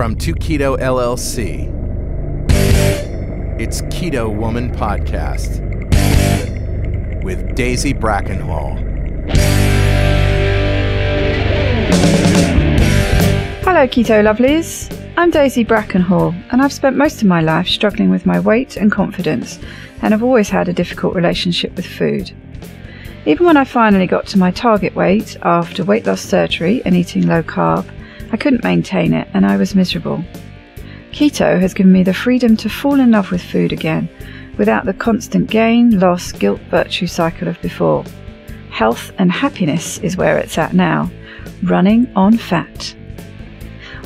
From To Keto LLC, it's Keto Woman Podcast with Daisy Brackenhall. Hello Keto lovelies, I'm Daisy Brackenhall and I've spent most of my life struggling with my weight and confidence and have always had a difficult relationship with food. Even when I finally got to my target weight after weight loss surgery and eating low carb, I couldn't maintain it and I was miserable. Keto has given me the freedom to fall in love with food again without the constant gain, loss, guilt, virtue cycle of before. Health and happiness is where it's at now, running on fat.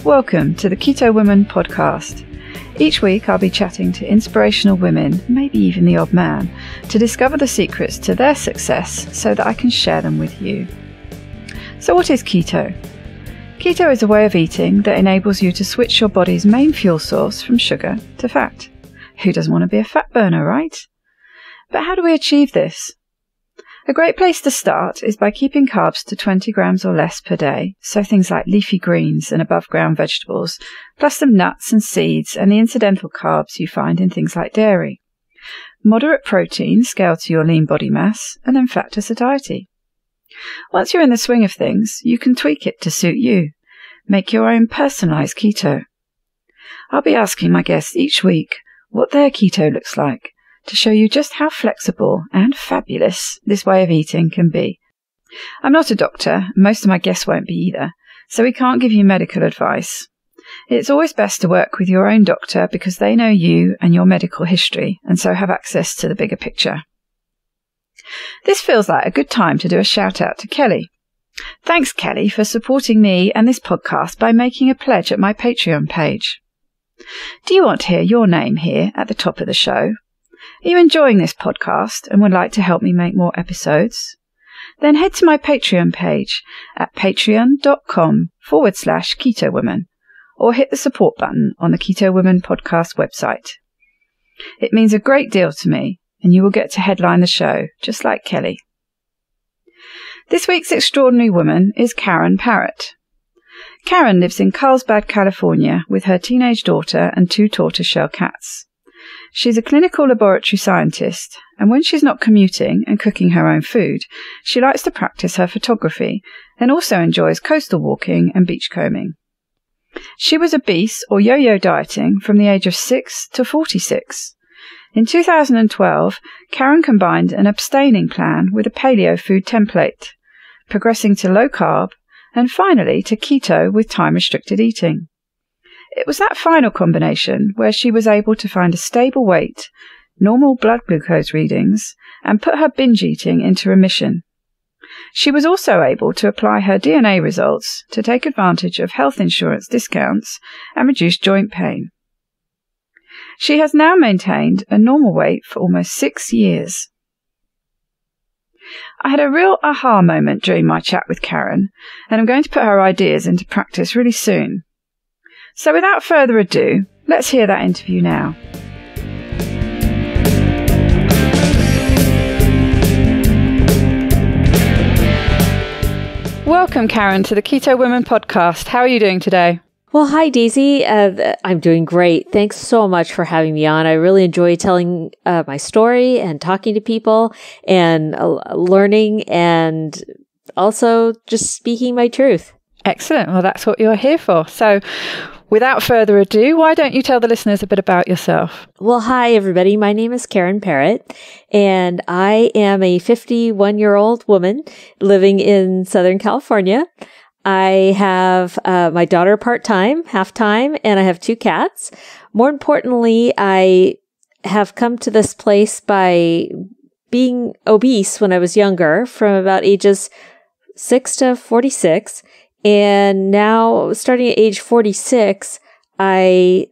Welcome to the Keto Woman Podcast. Each week I'll be chatting to inspirational women, maybe even the odd man, to discover the secrets to their success so that I can share them with you. So what is keto? Keto is a way of eating that enables you to switch your body's main fuel source from sugar to fat. Who doesn't want to be a fat burner, right? But how do we achieve this? A great place to start is by keeping carbs to 20 grams or less per day, so things like leafy greens and above-ground vegetables, plus some nuts and seeds and the incidental carbs you find in things like dairy. Moderate protein scaled to your lean body mass, and then fat to satiety. Once you're in the swing of things, you can tweak it to suit you. Make your own personalised keto. I'll be asking my guests each week what their keto looks like to show you just how flexible and fabulous this way of eating can be. I'm not a doctor, most of my guests won't be either, so we can't give you medical advice. It's always best to work with your own doctor because they know you and your medical history and so have access to the bigger picture. This feels like a good time to do a shout out to Kelly. Thanks, Kelly, for supporting me and this podcast by making a pledge at my Patreon page. Do you want to hear your name here at the top of the show? Are you enjoying this podcast and would like to help me make more episodes? Then head to my Patreon page at patreon.com/Keto Woman or hit the support button on the Keto Woman Podcast website. It means a great deal to me, and you will get to headline the show, just like Kelly. This week's extraordinary woman is Karen Parrott. Karen lives in Carlsbad, California, with her teenage daughter and 2 tortoiseshell cats. She's a clinical laboratory scientist, and when she's not commuting and cooking her own food, she likes to practice her photography and also enjoys coastal walking and beachcombing. She was obese or yo-yo dieting from the age of 6 to 46. In 2012, Karen combined an abstaining plan with a paleo food template, progressing to low carb and finally to keto with time-restricted eating. It was that final combination where she was able to find a stable weight, normal blood glucose readings, and put her binge eating into remission. She was also able to apply her DNA results to take advantage of health insurance discounts and reduce joint pain. She has now maintained a normal weight for almost 6 years. I had a real aha moment during my chat with Karen, and I'm going to put her ideas into practice really soon. So without further ado, let's hear that interview now. Welcome, Karen, to the Keto Women Podcast. How are you doing today? Well, hi, Daisy. I'm doing great. Thanks so much for having me on. I really enjoy telling my story and talking to people and learning and also just speaking my truth. Excellent. Well, that's what you're here for. So without further ado, why don't you tell the listeners a bit about yourself? Well, hi, everybody. My name is Karen Parrott, and I am a 51-year-old woman living in Southern California. I have my daughter part-time, half-time, and I have 2 cats. More importantly, I have come to this place by being obese when I was younger, from about ages 6 to 46. And now, starting at age 46, I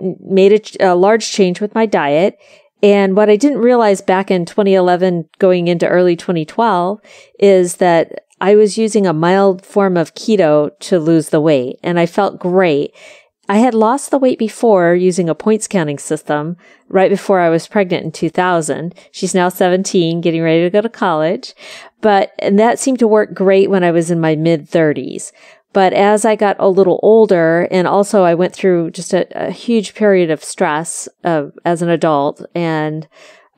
made a large change with my diet. And what I didn't realize back in 2011, going into early 2012, is that I was using a mild form of keto to lose the weight, and I felt great. I had lost the weight before using a points counting system right before I was pregnant in 2000. She's now 17, getting ready to go to college. And that seemed to work great when I was in my mid-30s. But as I got a little older, and also I went through just a huge period of stress as an adult, and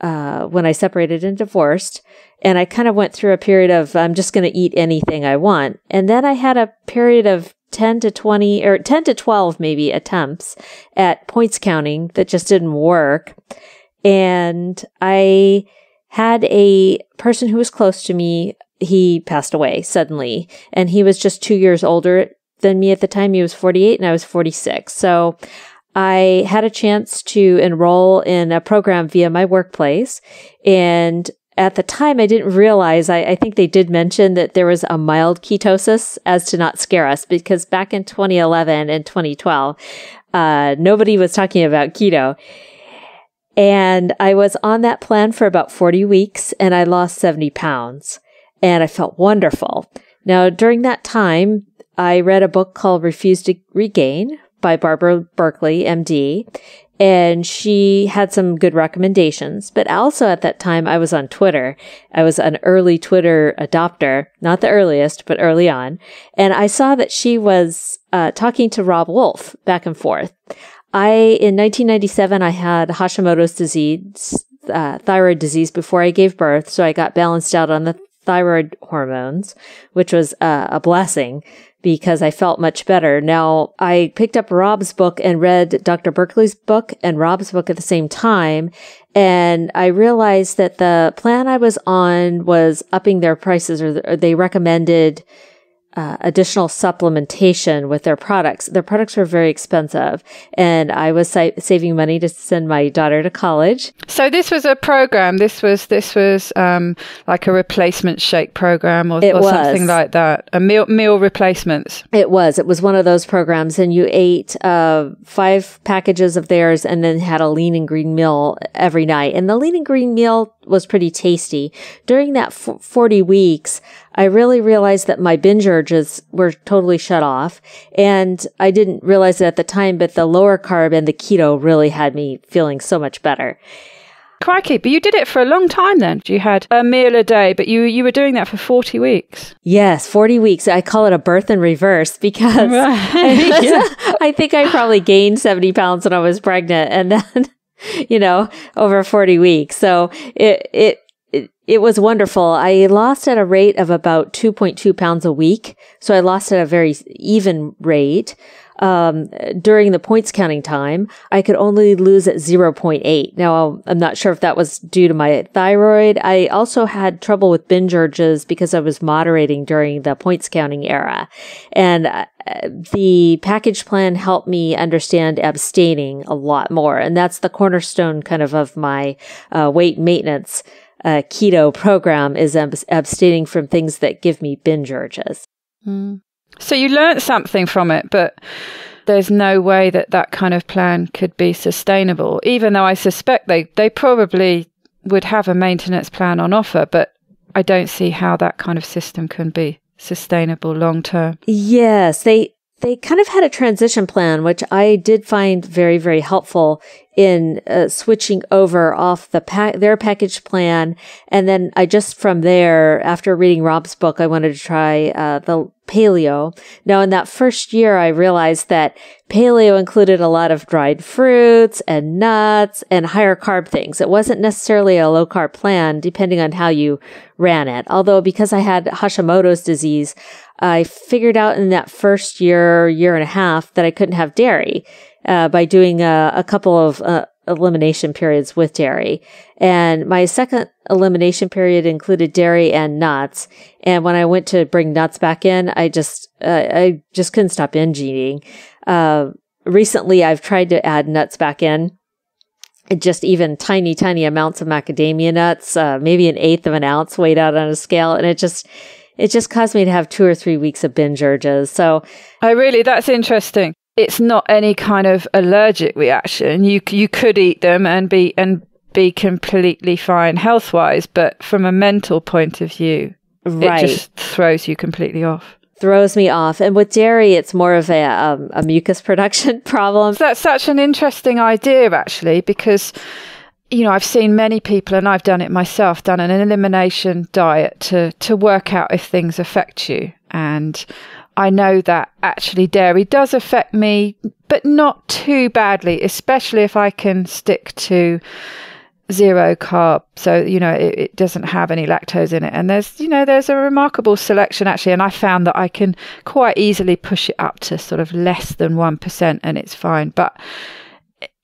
when I separated and divorced, and I kind of went through a period of, I'm just going to eat anything I want. And then I had a period of 10 to 20 or 10 to 12 maybe attempts at points counting that just didn't work. And I had a person who was close to me. He passed away suddenly, and he was just 2 years older than me at the time. He was 48 and I was 46. So I had a chance to enroll in a program via my workplace. And at the time, I didn't realize, I think they did mention that there was a mild ketosis as to not scare us, because back in 2011 and 2012, nobody was talking about keto. And I was on that plan for about 40 weeks and I lost 70 pounds and I felt wonderful. Now, during that time, I read a book called Refuse to Regain by Barbara Berkeley, MD, and she had some good recommendations. But also at that time, I was on Twitter. I was an early Twitter adopter, not the earliest, but early on. And I saw that she was talking to Rob Wolf back and forth. In 1997, I had Hashimoto's disease, thyroid disease before I gave birth. So I got balanced out on the thyroid hormones, which was a blessing because I felt much better. Now, I picked up Rob's book and read Dr. Berkeley's book and Rob's book at the same time. And I realized that the plan I was on was upping their prices, or they recommended additional supplementation with their products. Their products were very expensive, and I was saving money to send my daughter to college. So this was a program. This was like a replacement shake program, or something like that. A meal replacements. It was one of those programs, and you ate 5 packages of theirs, and then had a lean and green meal every night. And the lean and green meal was pretty tasty. During that 40 weeks, I really realized that my binge urges were totally shut off. And I didn't realize it at the time, but the lower carb and the keto really had me feeling so much better. Crikey, but you did it for a long time then. You had a meal a day, but you were doing that for 40 weeks. Yes, 40 weeks. I call it a birth in reverse because I think I probably gained 70 pounds when I was pregnant, and then, over 40 weeks. So it was wonderful. I lost at a rate of about 2.2 pounds a week. So I lost at a very even rate. During the points counting time, I could only lose at 0.8. Now, I'm not sure if that was due to my thyroid. I also had trouble with binge urges because I was moderating during the points counting era. And the package plan helped me understand abstaining a lot more. And that's the cornerstone kind of my weight maintenance keto program, is abstaining from things that give me binge urges. Mm. So you learned something from it, but there's no way that kind of plan could be sustainable, even though I suspect they probably would have a maintenance plan on offer, but I don't see how that kind of system can be sustainable long term. Yes, they kind of had a transition plan, which I did find very, very helpful in switching over off their package plan. And then I just from there, after reading Rob's book, I wanted to try the Paleo. Now, in that first year, I realized that Paleo included a lot of dried fruits and nuts and higher carb things. It wasn't necessarily a low carb plan, depending on how you ran it. Although because I had Hashimoto's disease, I figured out in that first year and a half that I couldn't have dairy by doing a couple of elimination periods with dairy. And my second elimination period included dairy and nuts. And when I went to bring nuts back in, I just couldn't stop binge eating. Recently, I've tried to add nuts back in. Just even tiny, tiny amounts of macadamia nuts, maybe 1/8 of an ounce weighed out on a scale. And it just caused me to have 2 or 3 weeks of binge urges. So that's interesting. It's not any kind of allergic reaction. You could eat them and be completely fine health-wise, but from a mental point of view, right, it just throws you completely off. Throws me off. And with dairy, it's more of a mucus production problem. That's such an interesting idea, actually, because I've seen many people, and I've done it myself, done an elimination diet to work out if things affect you. And I know that actually dairy does affect me, but not too badly, especially if I can stick to zero carb. So, it doesn't have any lactose in it. And there's a remarkable selection actually. And I found that I can quite easily push it up to sort of less than 1% and it's fine. But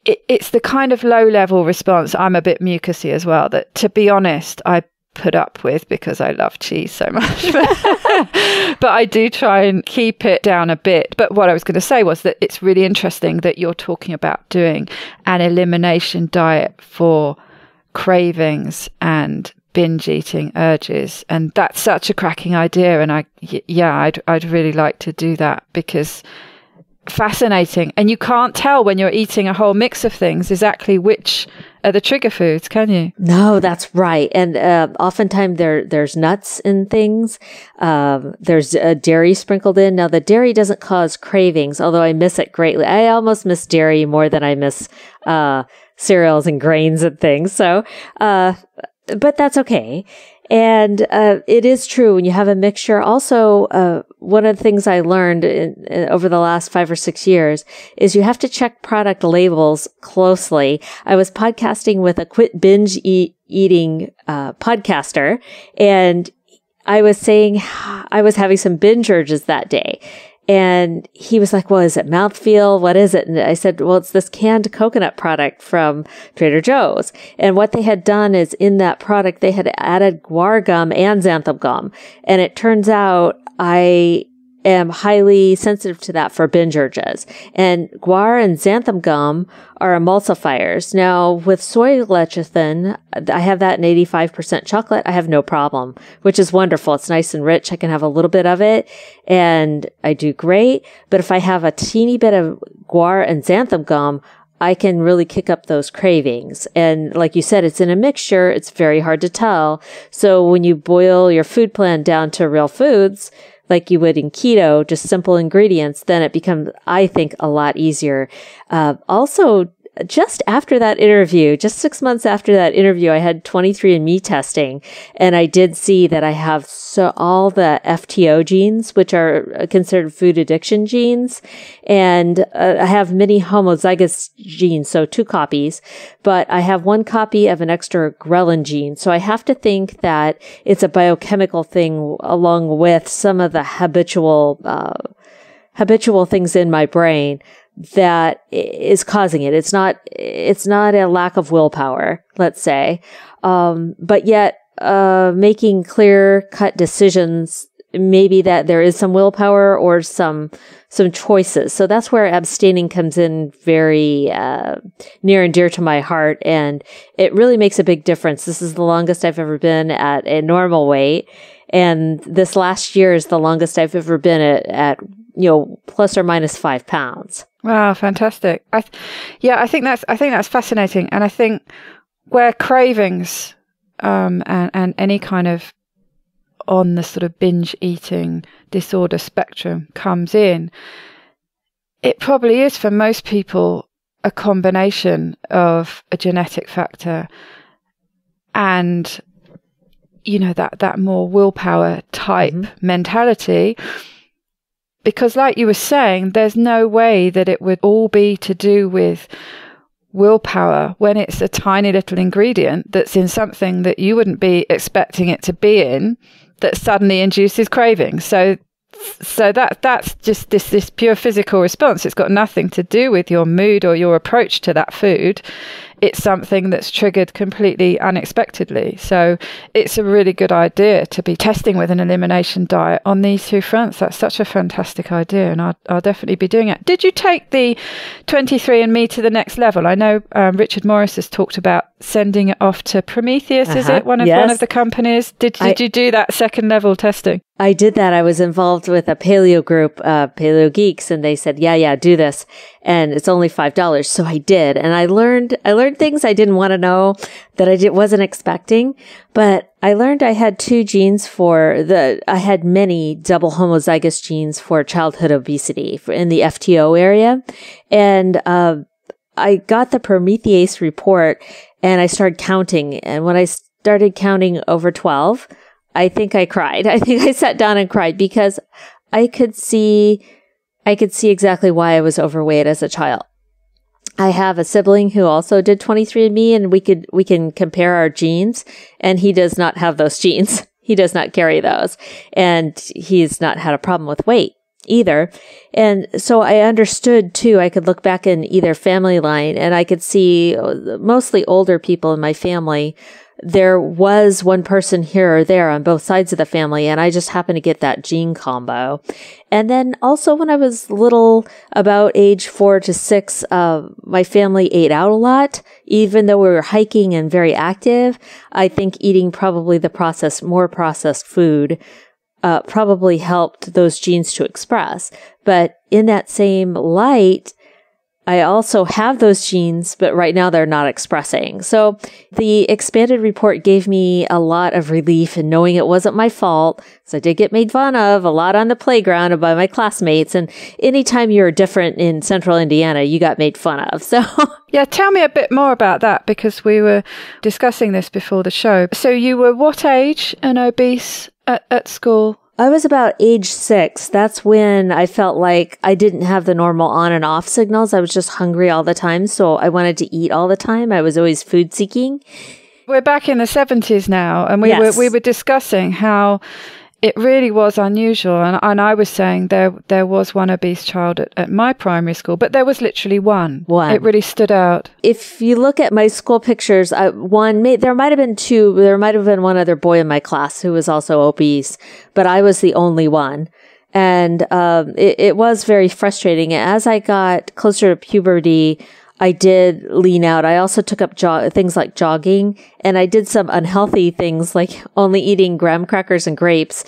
it's the kind of low level response. I'm a bit mucousy as well, that to be honest, I put up with because I love cheese so much. But I do try and keep it down a bit. But what I was going to say was that it's really interesting that you're talking about doing an elimination diet for cravings and binge eating urges, and that's such a cracking idea. And I'd really like to do that, because fascinating. And you can't tell when you're eating a whole mix of things exactly which are the trigger foods, can you? No, that's right. And oftentimes there's nuts in things. There's dairy sprinkled in. Now, the dairy doesn't cause cravings, although I miss it greatly. I almost miss dairy more than I miss cereals and grains and things. So, but that's okay. And it is true when you have a mixture. Also, one of the things I learned over the last 5 or 6 years is you have to check product labels closely. I was podcasting with a quit binge eating podcaster, and I was saying I was having some binge urges that day. And he was like, well, is it mouthfeel? What is it? And I said, well, it's this canned coconut product from Trader Joe's. And what they had done is in that product, they had added guar gum and xanthan gum. And it turns out I am highly sensitive to that for binge urges. And guar and xanthan gum are emulsifiers. Now, with soy lecithin, I have that in 85% chocolate. I have no problem, which is wonderful. It's nice and rich. I can have a little bit of it and I do great. But if I have a teeny bit of guar and xanthan gum, I can really kick up those cravings. And like you said, it's in a mixture. It's very hard to tell. So when you boil your food plan down to real foods, like you would in keto, just simple ingredients, then it becomes, I think, a lot easier. Also, just after that interview, just 6 months after that interview, I had 23andMe testing, and I did see that I have all the FTO genes, which are considered food addiction genes, and I have many homozygous genes, so 2 copies, but I have 1 copy of an extra ghrelin gene. So I have to think that it's a biochemical thing along with some of the habitual things in my brain that is causing it. It's not a lack of willpower, let's say. But yet, making clear-cut decisions, maybe that there is some willpower or some choices. So that's where abstaining comes in very near and dear to my heart. And it really makes a big difference. This is the longest I've ever been at a normal weight. And this last year is the longest I've ever been at plus or minus 5 pounds. Wow, fantastic. I think that's fascinating. And I think where cravings and any kind of on the sort of binge eating disorder spectrum comes in, it probably is for most people a combination of a genetic factor and that more willpower type mentality. Because like you were saying, there's no way that it would all be to do with willpower when it's a tiny little ingredient that's in something that you wouldn't be expecting it to be in that suddenly induces cravings. So that's just this pure physical response. It's got nothing to do with your mood or your approach to that food. It's something that's triggered completely unexpectedly. So it's a really good idea to be testing with an elimination diet on these 2 fronts. That's such a fantastic idea, and I'll definitely be doing it. Did you take the 23andMe to the next level? I know Richard Morris has talked about sending it off to Prometheus, is it? One of the companies. Did you do that second level testing? I did that. I was involved with a paleo group, Paleo Geeks, and they said, yeah, do this. And it's only $5. So I did. And I learned things I didn't want to know that I wasn't expecting. But I learned I had 2 genes I had many double homozygous genes for childhood obesity in the FTO area. And, I got the Prometheus report and I started counting. And when I started counting over 12, I think I cried. I think I sat down and cried because I could see exactly why I was overweight as a child. I have a sibling who also did 23andMe, and we can compare our genes, and he does not have those genes. He does not carry those, and he's not had a problem with weight either. And so I understood too, I could look back in either family line, and I could see mostly older people in my family. There was one person here or there on both sides of the family, and I just happened to get that gene combo. And then also when I was little, about age 4 to 6, my family ate out a lot. Even though we were hiking and very active, I think eating probably more processed food probably helped those genes to express. But in that same light, I also have those genes, but right now they're not expressing. So the expanded report gave me a lot of relief in knowing it wasn't my fault. So I did get made fun of a lot on the playground and by my classmates. And anytime you're different in central Indiana, you got made fun of. So yeah, tell me a bit more about that, because we were discussing this before the show. So you were what age and obese at school? I was about age 6. That's when I felt like I didn't have the normal on and off signals. I was just hungry all the time. So I wanted to eat all the time. I was always food seeking. We're back in the 70s now, and we were discussing how it really was unusual. And I was saying there was one obese child at my primary school, but there was literally one. It really stood out. If you look at my school pictures, there might have been 2. There might have been one other boy in my class who was also obese, but I was the only one. And it was very frustrating. As I got closer to puberty, I did lean out. I also took up things like jogging, and I did some unhealthy things like only eating graham crackers and grapes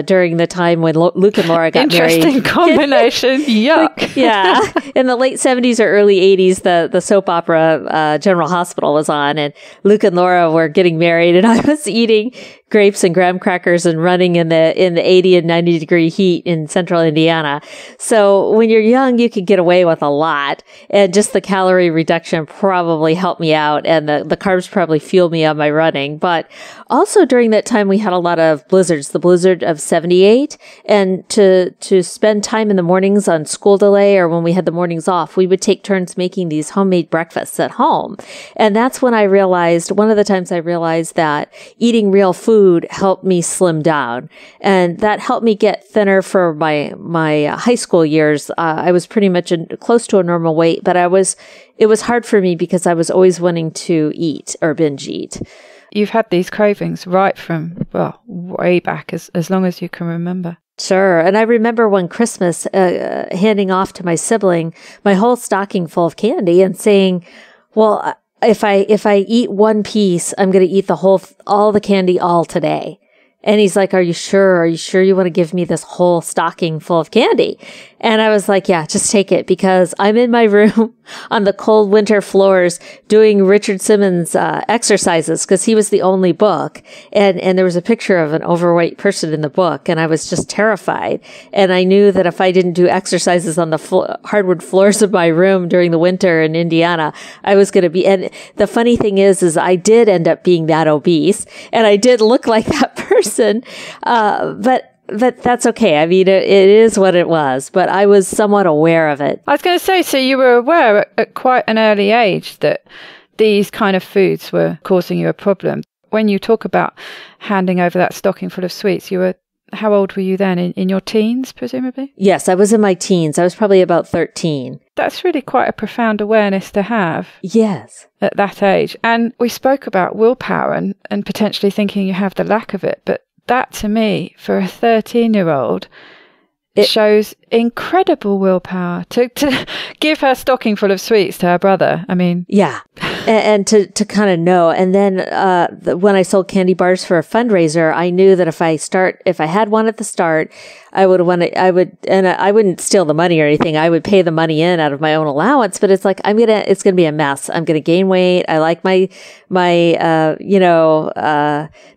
during the time when Luke and Laura got married. Interesting combination. Yuck. Yeah. In the late 70s or early 80s, the soap opera General Hospital was on, and Luke and Laura were getting married, and I was eating grapes and graham crackers and running in the 80 and 90 degree heat in central Indiana. So when you're young, you could get away with a lot, and just the calorie reduction probably helped me out, and the carbs probably fueled me on my running. But also during that time, we had a lot of blizzards, the blizzard of 78, and to spend time in the mornings on school delay or when we had the mornings off, we would take turns making these homemade breakfasts at home. And that's when one of the times I realized that eating real food helped me slim down, and that helped me get thinner for my high school years. I was pretty much close to a normal weight, but it was hard for me because I was always wanting to eat or binge eat. You've had these cravings right from, way back, as long as you can remember. Sure. And I remember one Christmas handing off to my sibling my whole stocking full of candy and saying, well, if I eat one piece, I'm going to eat all the candy all today. And he's like, are you sure? Are you sure you want to give me this whole stocking full of candy? And I was like, yeah, just take it, because I'm in my room on the cold winter floors doing Richard Simmons exercises, because he was the only book. And there was a picture of an overweight person in the book, and I was just terrified. And I knew that if I didn't do exercises on the hardwood floors of my room during the winter in Indiana, I was going to be. And the funny thing is I did end up being that obese, and I did look like that person. But that's okay. I mean, it is what it was, but I was somewhat aware of it. I was going to say, so you were aware at quite an early age that these kind of foods were causing you a problem. When you talk about handing over that stocking full of sweets, how old were you then? In your teens, presumably? Yes, I was in my teens. I was probably about 13. That's really quite a profound awareness to have. Yes. At that age. And we spoke about willpower and potentially thinking you have the lack of it, but that, to me, for a 13-year-old, it shows incredible willpower to give her stocking full of sweets to her brother. I mean, yeah, and to kind of know. And then when I sold candy bars for a fundraiser, I knew that if I had one at the start, I wouldn't steal the money or anything. I would pay the money in out of my own allowance. But it's like it's gonna be a mess. I'm gonna gain weight. I like my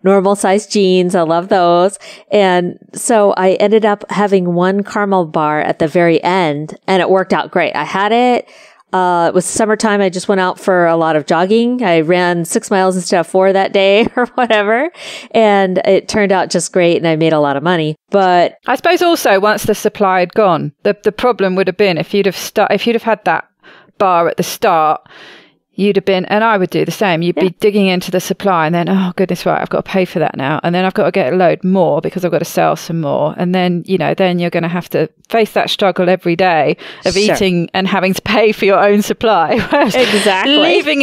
normal size jeans. I love those. And so I ended up having one caramel bar at the very end, and it worked out great. I had it. It was summertime. I just went out for a lot of jogging. I ran 6 miles instead of 4 that day or whatever. And it turned out just great. And I made a lot of money. But I suppose also once the supply had gone, the problem would have been if you'd have had that bar at the start, you'd have been, and I would do the same. You'd be digging into the supply and then, oh goodness, right, I've got to pay for that now. And then I've got to get a load more because I've got to sell some more. And then, then you're going to have to face that struggle every day of eating and having to pay for your own supply. Exactly. Leaving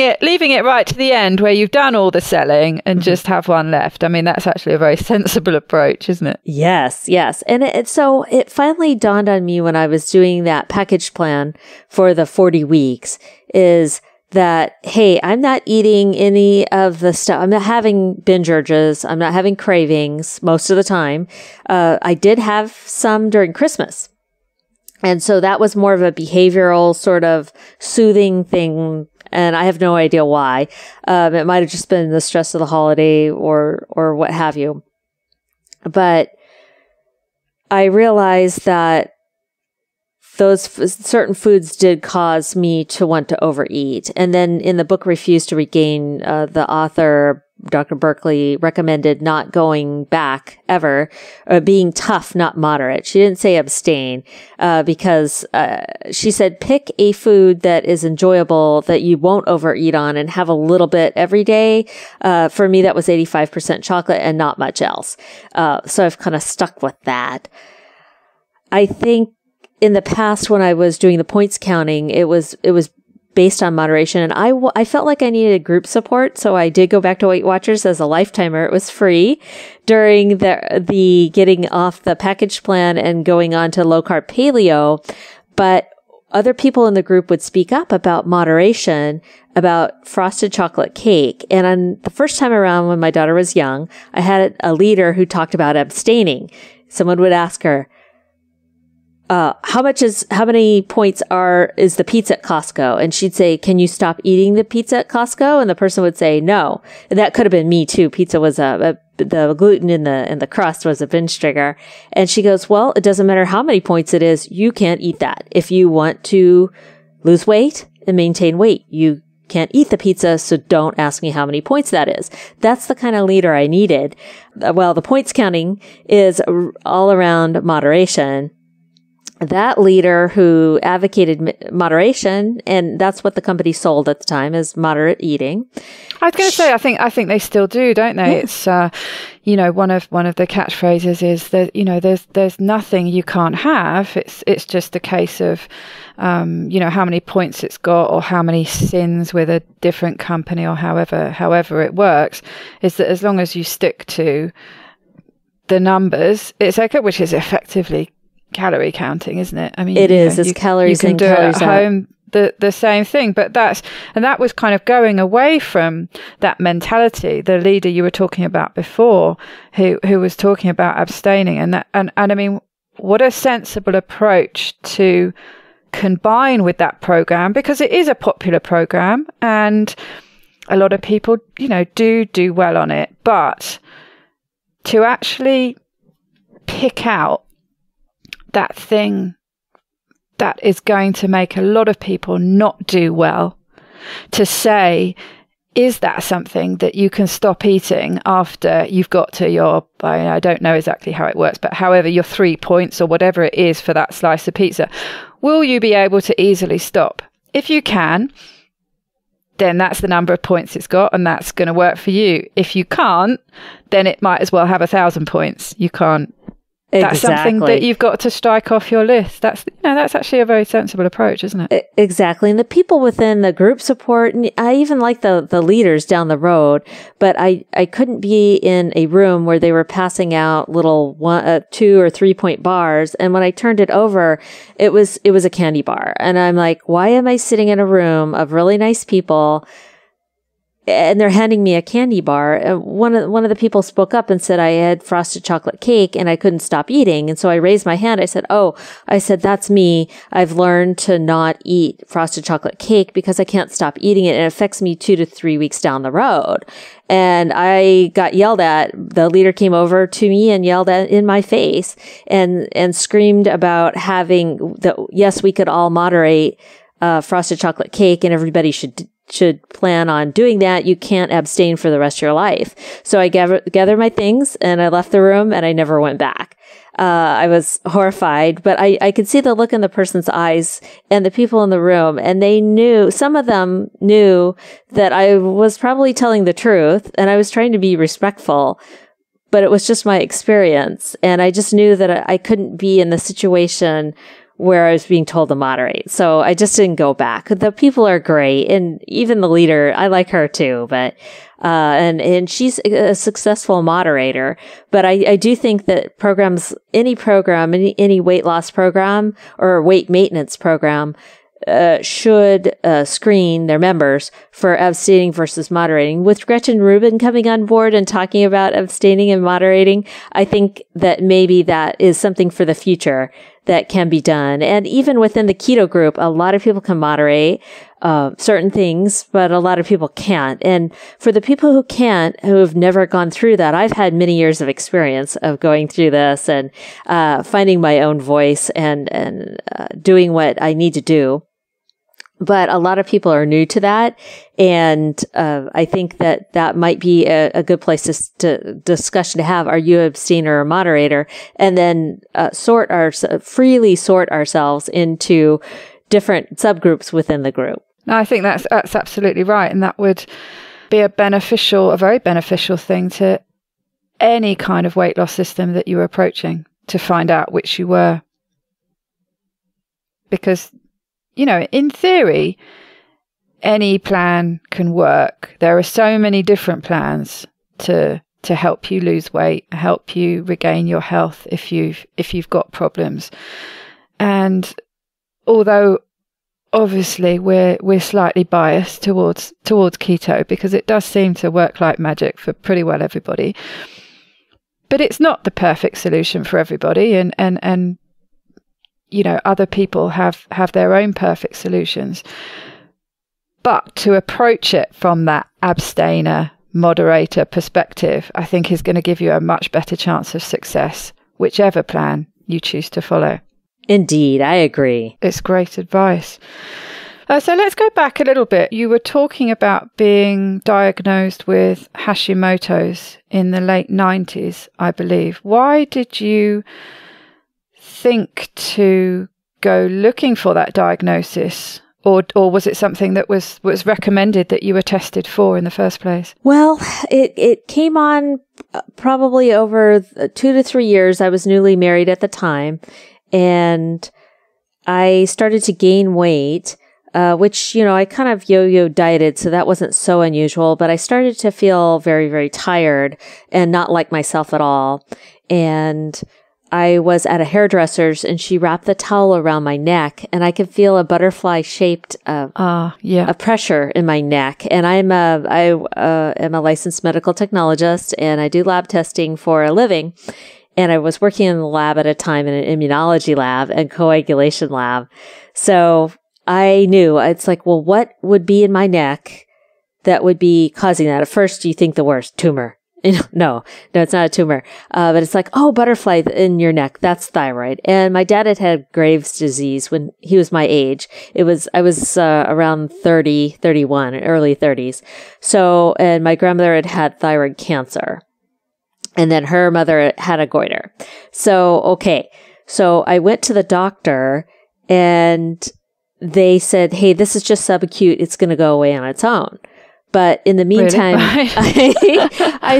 it right to the end where you've done all the selling and just have one left. I mean, that's actually a very sensible approach, isn't it? Yes. And so it finally dawned on me when I was doing that package plan for the 40 weeks is that, hey, I'm not eating any of the stuff. I'm not having binge urges. I'm not having cravings most of the time. I did have some during Christmas. And so that was more of a behavioral sort of soothing thing. And I have no idea why. It might have just been the stress of the holiday or what have you. But I realized that those certain foods did cause me to want to overeat. And then in the book Refuse to Regain, the author, Dr. Berkeley, recommended not going back ever, being tough, not moderate. She didn't say abstain, because she said pick a food that is enjoyable, that you won't overeat on, and have a little bit every day. For me, that was 85% chocolate and not much else. So I've kind of stuck with that. I think in the past, when I was doing the points counting, it was based on moderation, and I felt like I needed group support, so I did go back to Weight Watchers as a lifetimer. It was free during the getting off the package plan and going on to low carb paleo, but other people in the group would speak up about moderation, about frosted chocolate cake. And on the first time around, when my daughter was young, I had a leader who talked about abstaining. Someone would ask her, how many points is the pizza at Costco? And she'd say, can you stop eating the pizza at Costco? And the person would say, no. And that could have been me too. Pizza was the gluten in the crust was a binge trigger. And she goes, well, it doesn't matter how many points it is. You can't eat that. If you want to lose weight and maintain weight, you can't eat the pizza. So don't ask me how many points that is. That's the kind of leader I needed. Well, the points counting is all around moderation. That leader who advocated moderation, and that's what the company sold at the time, is moderate eating. I was going to say, I think they still do, don't they? Yeah. It's one of the catchphrases is that there's nothing you can't have. It's just a case of how many points it's got or how many sins with a different company or however it works. Is that as long as you stick to the numbers, it's okay, which is effectively calorie counting, isn't it? I mean, it is. It's calories in, calories out. You can do it at home, the same thing. But that was kind of going away from that mentality. The leader you were talking about before, who was talking about abstaining, and I mean, what a sensible approach to combine with that program, because it is a popular program and a lot of people, do well on it. But to actually pick out that thing that is going to make a lot of people not do well, to say, is that something that you can stop eating after you've got to your, I don't know exactly how it works, but however, your 3 points or whatever it is for that slice of pizza, will you be able to easily stop? If you can, then that's the number of points it's got, and that's going to work for you. If you can't, then it might as well have 1,000 points. You can't. That's something that you've got to strike off your list. That's actually a very sensible approach, isn't it? Exactly. And the people within the group support, and I even like the leaders down the road, but I couldn't be in a room where they were passing out little 2 or 3 point bars. And when I turned it over, it was a candy bar. And I'm like, why am I sitting in a room of really nice people and they're handing me a candy bar? One of the people spoke up and said I had frosted chocolate cake and I couldn't stop eating. And so I raised my hand. I said, that's me. I've learned to not eat frosted chocolate cake because I can't stop eating it. And it affects me 2 to 3 weeks down the road. And I got yelled at. The leader came over to me and yelled in my face and screamed about yes, we could all moderate, frosted chocolate cake and everybody should plan on doing that, you can't abstain for the rest of your life. So I gathered my things and I left the room and I never went back. I was horrified, but I could see the look in the person's eyes and the people in the room, and some of them knew that I was probably telling the truth and I was trying to be respectful, but it was just my experience. And I just knew that I couldn't be in the situation where I was being told to moderate. So I just didn't go back. The people are great. And even the leader, I like her too, but, and she's a successful moderator. But I do think that any weight loss program or weight maintenance program, should screen their members for abstaining versus moderating. With Gretchen Rubin coming on board and talking about abstaining and moderating, I think that maybe that is something for the future that can be done. And even within the keto group, a lot of people can moderate certain things, but a lot of people can't. And for the people who can't, who have never gone through that, I've had many years of experience of going through this and finding my own voice and doing what I need to do. But a lot of people are new to that. And I think that might be a good place to discussion to have. Are you an abstainer or moderator? And then freely sort ourselves into different subgroups within the group. No, I think that's absolutely right. And that would be a very beneficial thing to any kind of weight loss system that you were approaching, to find out which you were. Because, in theory, any plan can work. There are so many different plans to help you lose weight, help you regain your health if you've got problems. And although obviously we're slightly biased towards keto because it does seem to work like magic for pretty well everybody, but it's not the perfect solution for everybody, and other people have their own perfect solutions. But to approach it from that abstainer, moderator perspective, I think is going to give you a much better chance of success, whichever plan you choose to follow. Indeed, I agree. It's great advice. So let's go back a little bit. You were talking about being diagnosed with Hashimoto's in the late 90s, I believe. Why did you think to go looking for that diagnosis? Or was it something that was recommended that you were tested for in the first place? Well, it came on probably over 2 to 3 years. I was newly married at the time, and I started to gain weight, which, I kind of yo-yo dieted, so that wasn't so unusual, but I started to feel very, very tired and not like myself at all. And I was at a hairdresser's and she wrapped the towel around my neck and I could feel a butterfly shaped a pressure in my neck. And I am a licensed medical technologist and I do lab testing for a living. And I was working in the lab at a time in an immunology lab and coagulation lab. So I knew, it's like, well, what would be in my neck that would be causing that? At first, you think the worst, tumor. No, it's not a tumor. But it's like, oh, butterfly in your neck. That's thyroid. And my dad had Graves' disease when he was my age. I was around 30, 31, early 30s. So, and my grandmother had thyroid cancer. And then her mother had a goiter. So, okay. So I went to the doctor and they said, hey, this is just subacute. It's going to go away on its own. But in the meantime, really? I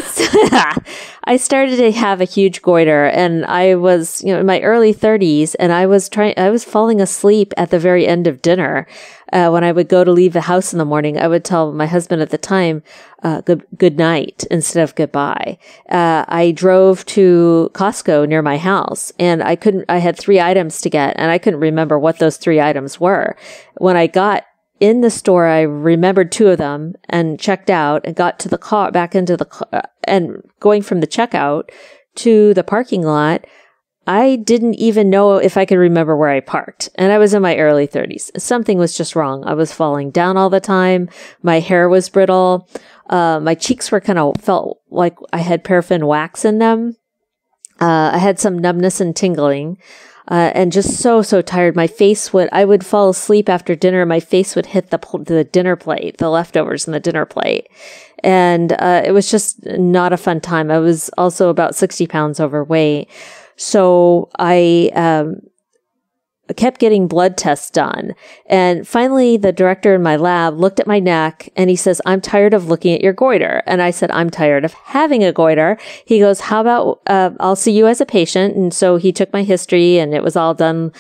started to have a huge goiter, and I was, in my early 30s, and I was falling asleep at the very end of dinner. When I would go to leave the house in the morning, I would tell my husband at the time, good night instead of goodbye. I drove to Costco near my house, and I had 3 items to get, and I couldn't remember what those 3 items were. When I got in the store, I remembered 2 of them and checked out and got to the car, back into the car, and going from the checkout to the parking lot, I didn't even know if I could remember where I parked. And I was in my early 30s. Something was just wrong. I was falling down all the time. My hair was brittle. My cheeks felt like I had paraffin wax in them. I had some numbness and tingling. and just so tired. I would fall asleep after dinner. My face would hit the dinner plate, the leftovers in the dinner plate. And it was just not a fun time. I was also about 60 pounds overweight. So I kept getting blood tests done. And finally, the director in my lab looked at my neck and he says, I'm tired of looking at your goiter. And I said, I'm tired of having a goiter. He goes, how about, I'll see you as a patient. And so he took my history and it was all done,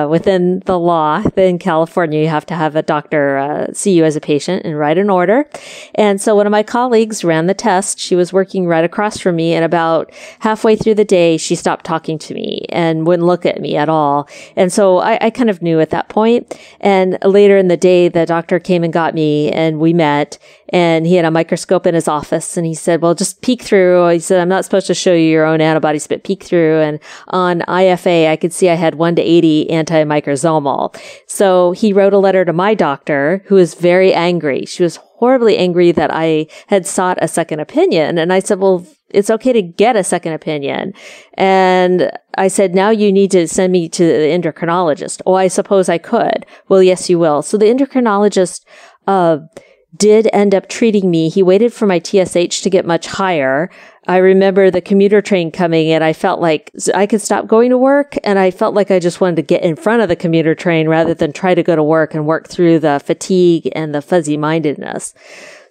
within the law. In California, you have to have a doctor, see you as a patient and write an order. And so one of my colleagues ran the test. She was working right across from me. And about halfway through the day, she stopped talking to me and wouldn't look at me at all. And so I kind of knew at that point. And later in the day, the doctor came and got me and we met and he had a microscope in his office and he said, well, just peek through. He said, I'm not supposed to show you your own antibodies, but peek through. And on IFA, I could see I had 1 to 80 antimicrosomal. So he wrote a letter to my doctor who was very angry. She was horribly angry that I had sought a second opinion. And I said, well, it's okay to get a second opinion. And I said, now you need to send me to the endocrinologist. Oh, I suppose I could. Well, yes, you will. So the endocrinologist, did end up treating me. He waited for my TSH to get much higher. I remember the commuter train coming and I felt like I could stop going to work. And I felt like I just wanted to get in front of the commuter train rather than try to go to work and work through the fatigue and the fuzzy mindedness.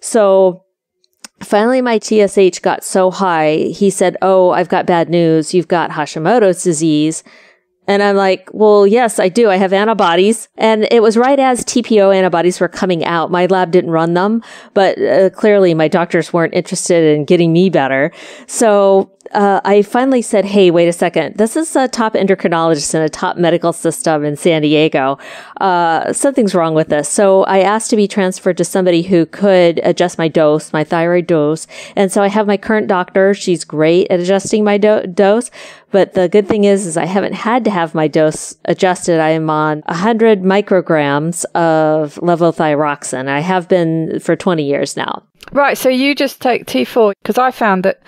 So finally, my TSH got so high, he said, oh, I've got bad news. You've got Hashimoto's disease. And I'm like, well, yes, I do. I have antibodies. And it was right as TPO antibodies were coming out. My lab didn't run them, but clearly my doctors weren't interested in getting me better. So I finally said, hey, wait a second. This is a top endocrinologist in a top medical system in San Diego. Something's wrong with this. So I asked to be transferred to somebody who could adjust my dose, my thyroid dose. And so I have my current doctor. She's great at adjusting my dose. But the good thing is I haven't had to have my dose adjusted. I am on 100 micrograms of levothyroxine. I have been for 20 years now. Right. So you just take T4, because I found that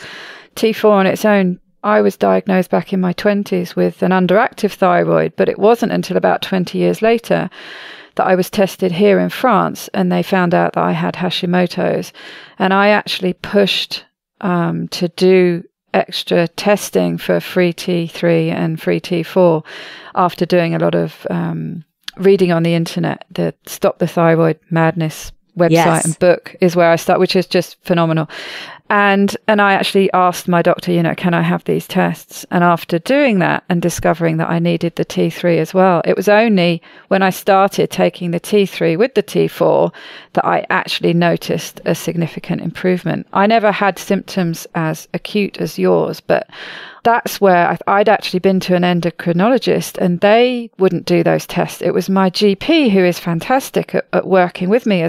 T4 on its own, I was diagnosed back in my 20s with an underactive thyroid, but it wasn't until about 20 years later that I was tested here in France and they found out that I had Hashimoto's. And I actually pushed to do extra testing for free T3 and free T4 after doing a lot of reading on the internet. The Stop the Thyroid Madness website and book is where I start, which is just phenomenal. And I actually asked my doctor, can I have these tests? And after doing that and discovering that I needed the T3 as well, it was only when I started taking the T3 with the T4 that I actually noticed a significant improvement. I never had symptoms as acute as yours, but that's where I'd actually been to an endocrinologist and they wouldn't do those tests. It was my GP who is fantastic at working with me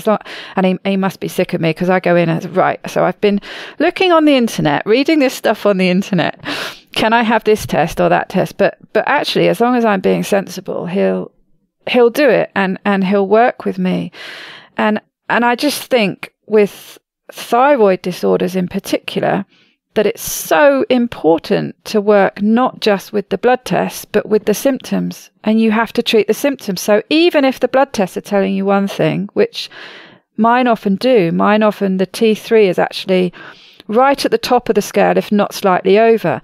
and he must be sick of me because I go in and right. So I've been looking on the internet, reading this stuff on the internet. Can I have this test or that test? But actually, as long as I'm being sensible, he'll do it and he'll work with me. And I just think with thyroid disorders in particular, that it's so important to work not just with the blood tests, but with the symptoms. And you have to treat the symptoms. So even if the blood tests are telling you one thing, which mine often do, the T3 is actually right at the top of the scale, if not slightly over.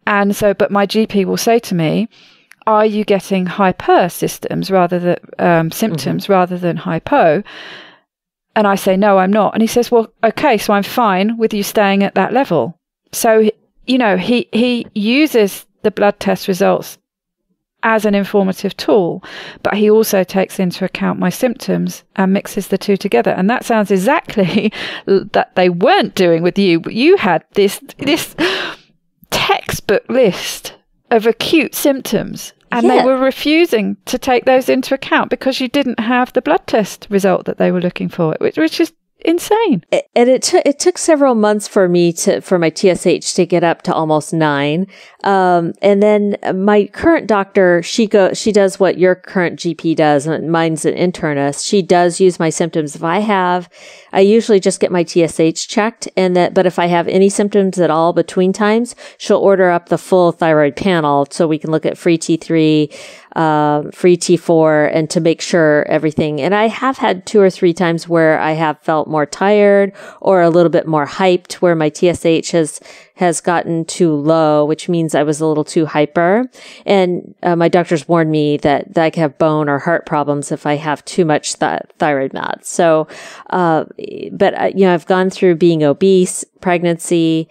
And so, but my GP will say to me, are you getting hyper symptoms rather than hypo? And I say, no, I'm not. And he says, well, okay, so I'm fine with you staying at that level. So, he uses the blood test results as an informative tool, but he also takes into account my symptoms and mixes the two together. And that sounds exactly that they weren't doing with you, but you had this textbook list of acute symptoms and they were refusing to take those into account because you didn't have the blood test result that they were looking for, which is insane. And it took several months for my TSH to get up to almost 9. And then my current doctor, she does what your current GP does, and mine's an internist. She does use my symptoms. I usually just get my TSH checked, but if I have any symptoms at all between times, she'll order up the full thyroid panel so we can look at free T3, free T4, and to make sure everything. And I have had 2 or 3 times where I have felt more tired or a little bit more hyped, where my TSH has gotten too low, which means I was a little too hyper. And my doctors warned me that I could have bone or heart problems if I have too much thyroid meds. So, but I've gone through being obese, pregnancy,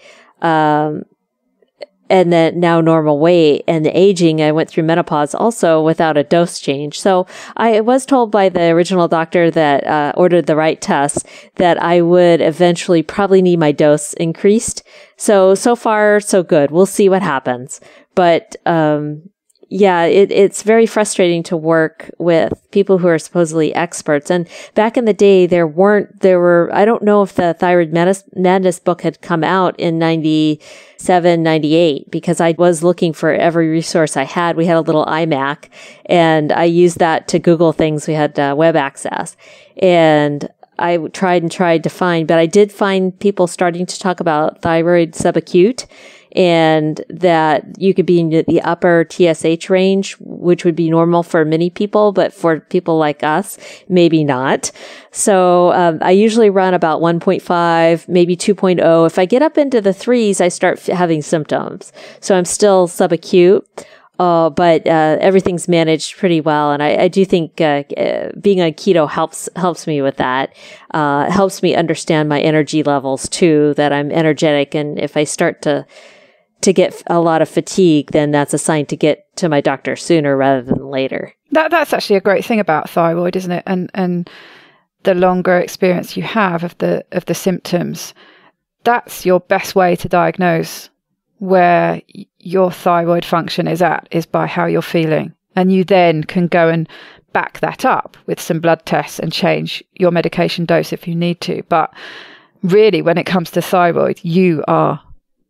and then now normal weight and the aging. I went through menopause also without a dose change. So I was told by the original doctor that ordered the right tests that I would eventually probably need my dose increased. So far, so good. We'll see what happens. But it's very frustrating to work with people who are supposedly experts. And back in the day, I don't know if the Thyroid Madness book had come out in 97, 98, because I was looking for every resource I had. We had a little iMac, and I used that to Google things. We had web access, and I tried to find, but I did find people starting to talk about thyroid subacute, and that you could be in the upper TSH range, which would be normal for many people, but for people like us, maybe not. So I usually run about 1.5, maybe 2.0. If I get up into the 3s, I start having symptoms. So I'm still subacute. But everything's managed pretty well, and I do think being on keto helps me with that. Helps me understand my energy levels too. That I'm energetic, and if I start to get a lot of fatigue, then that's a sign to get to my doctor sooner rather than later. That's actually a great thing about thyroid, isn't it? And the longer experience you have of the symptoms, that's your best way to diagnose where your thyroid function is by how you're feeling. And you then can go and back that up with some blood tests and change your medication dose if you need to. But really, when it comes to thyroid, you are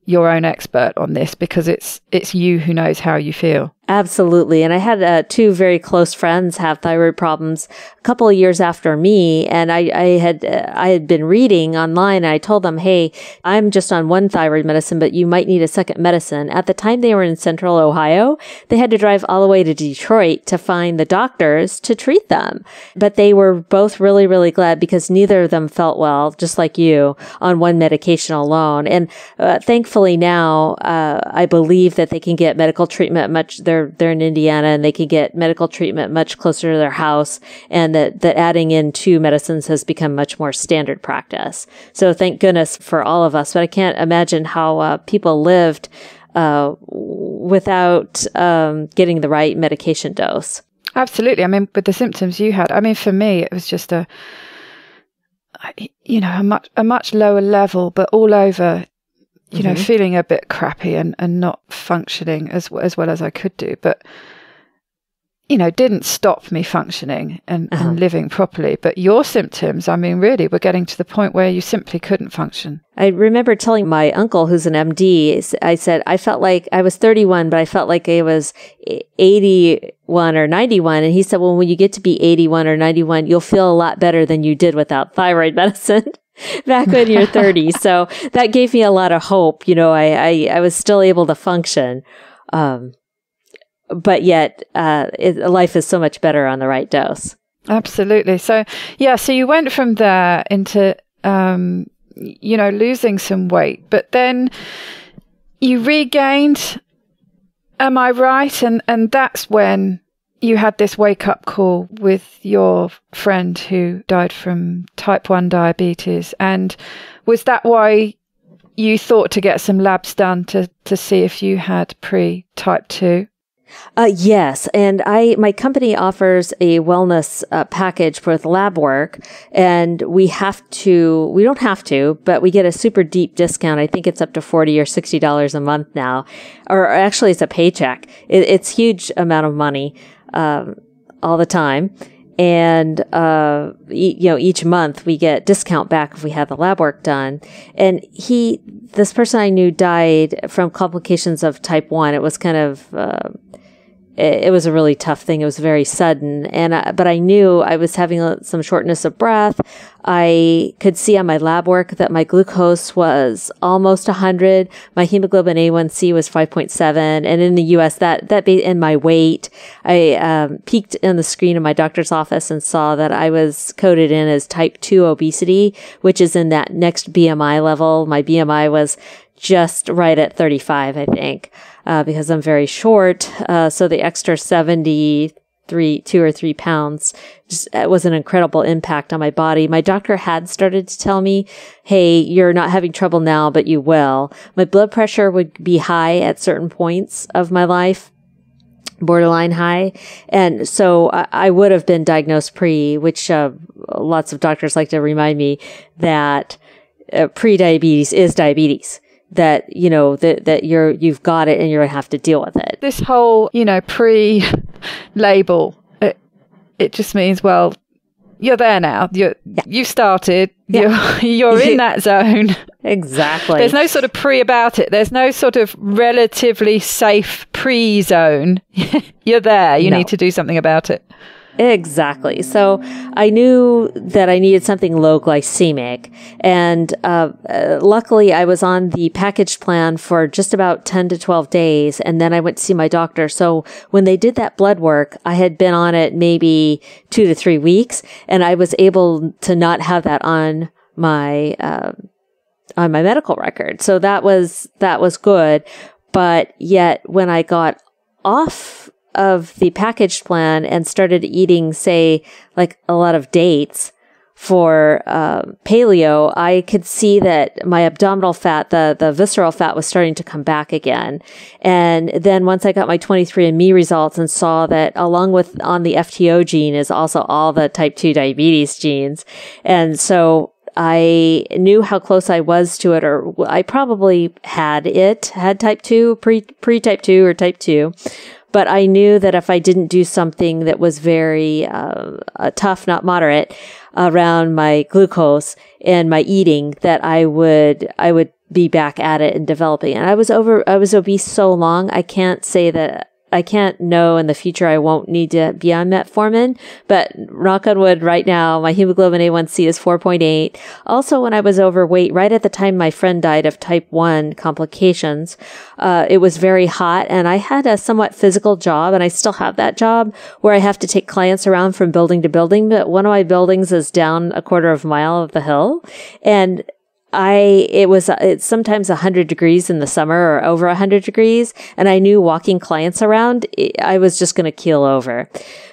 your own expert on this, because it's you who knows how you feel. Absolutely. And I had 2 very close friends have thyroid problems a couple of years after me. And I had been reading online, and I told them, hey, I'm just on one thyroid medicine, but you might need a second medicine. At the time they were in central Ohio, they had to drive all the way to Detroit to find the doctors to treat them. But they were both really, really glad, because neither of them felt well, just like you, on one medication alone. And thankfully now, I believe that they can get medical treatment they're in Indiana, and they can get medical treatment much closer to their house, and that adding in 2 medicines has become much more standard practice. So thank goodness for all of us. But I can't imagine how people lived without getting the right medication dose. Absolutely. I mean, with the symptoms you had, I mean, for me, it was just a much lower level, but all over, you know, feeling a bit crappy and not functioning as well as I could do. But, you know, didn't stop me functioning and living properly. But your symptoms, I mean, really were getting to the point where you simply couldn't function. I remember telling my uncle, who's an MD, I said, I felt like I was 31, but I felt like I was 81 or 91. And he said, well, when you get to be 81 or 91, you'll feel a lot better than you did without thyroid medicine back when you're 30. So that gave me a lot of hope. You know, I was still able to function. But yet, life is so much better on the right dose. Absolutely. So, so you went from there into, losing some weight, but then you regained, am I right? And that's when you had this wake-up call with your friend who died from type 1 diabetes. And was that why you thought to get some labs done to see if you had pre-type 2? Yes. And my company offers a wellness package with lab work, and we don't have to, but we get a super deep discount. I think it's up to $40 or $60 a month now, or actually it's a paycheck. It's huge amount of money, all the time. And, each month we get discount back if we have the lab work done. And this person I knew died from complications of type 1. It was kind of, it was a really tough thing. It was very sudden. But I knew I was having some shortness of breath. I could see on my lab work that my glucose was almost 100. My hemoglobin A1C was 5.7. And in the US, and my weight, I peeked in the screen of my doctor's office and saw that I was coded in as type 2 obesity, which is in that next BMI level. My BMI was just right at 35, I think, because I'm very short. So the extra 2 or 3 pounds just was an incredible impact on my body. My doctor had started to tell me, hey, you're not having trouble now, but you will. My blood pressure would be high at certain points of my life, borderline high. And so I would have been diagnosed which lots of doctors like to remind me that pre-diabetes is diabetes. That, that you've got it and you're going to have to deal with it. This whole, pre-label, it just means, well, you're there now. You started. Yeah. You're in that zone. Exactly. There's no sort of pre about it. There's no sort of relatively safe pre-zone. You're there. You need to do something about it. Exactly. So I knew that I needed something low glycemic. And luckily, I was on the package plan for just about 10 to 12 days. And then I went to see my doctor. So when they did that blood work, I had been on it maybe 2 to 3 weeks. And I was able to not have that on my medical record. So that was good. But yet when I got off of the packaged plan and started eating, say, like a lot of dates for paleo, I could see that my abdominal fat, the visceral fat, was starting to come back again. And then once I got my 23andMe results and saw that along with on the FTO gene is also all the type 2 diabetes genes. And so I knew how close I was to it, or I probably had type 2, pre-type 2 or type 2. But I knew that if I didn't do something that was very tough, not moderate, around my glucose and my eating, that I would be back at it and developing. And I was obese so long, I can't say that. I can't know in the future I won't need to be on metformin, but knock on wood, right now, my hemoglobin A1C is 4.8. Also, when I was overweight, right at the time my friend died of type 1 complications, it was very hot, and I had a somewhat physical job, and I still have that job, where I have to take clients around from building to building, but one of my buildings is down a quarter of a mile of the hill, and it's sometimes 100 degrees in the summer or over 100 degrees. And I knew walking clients around, I was just going to keel over.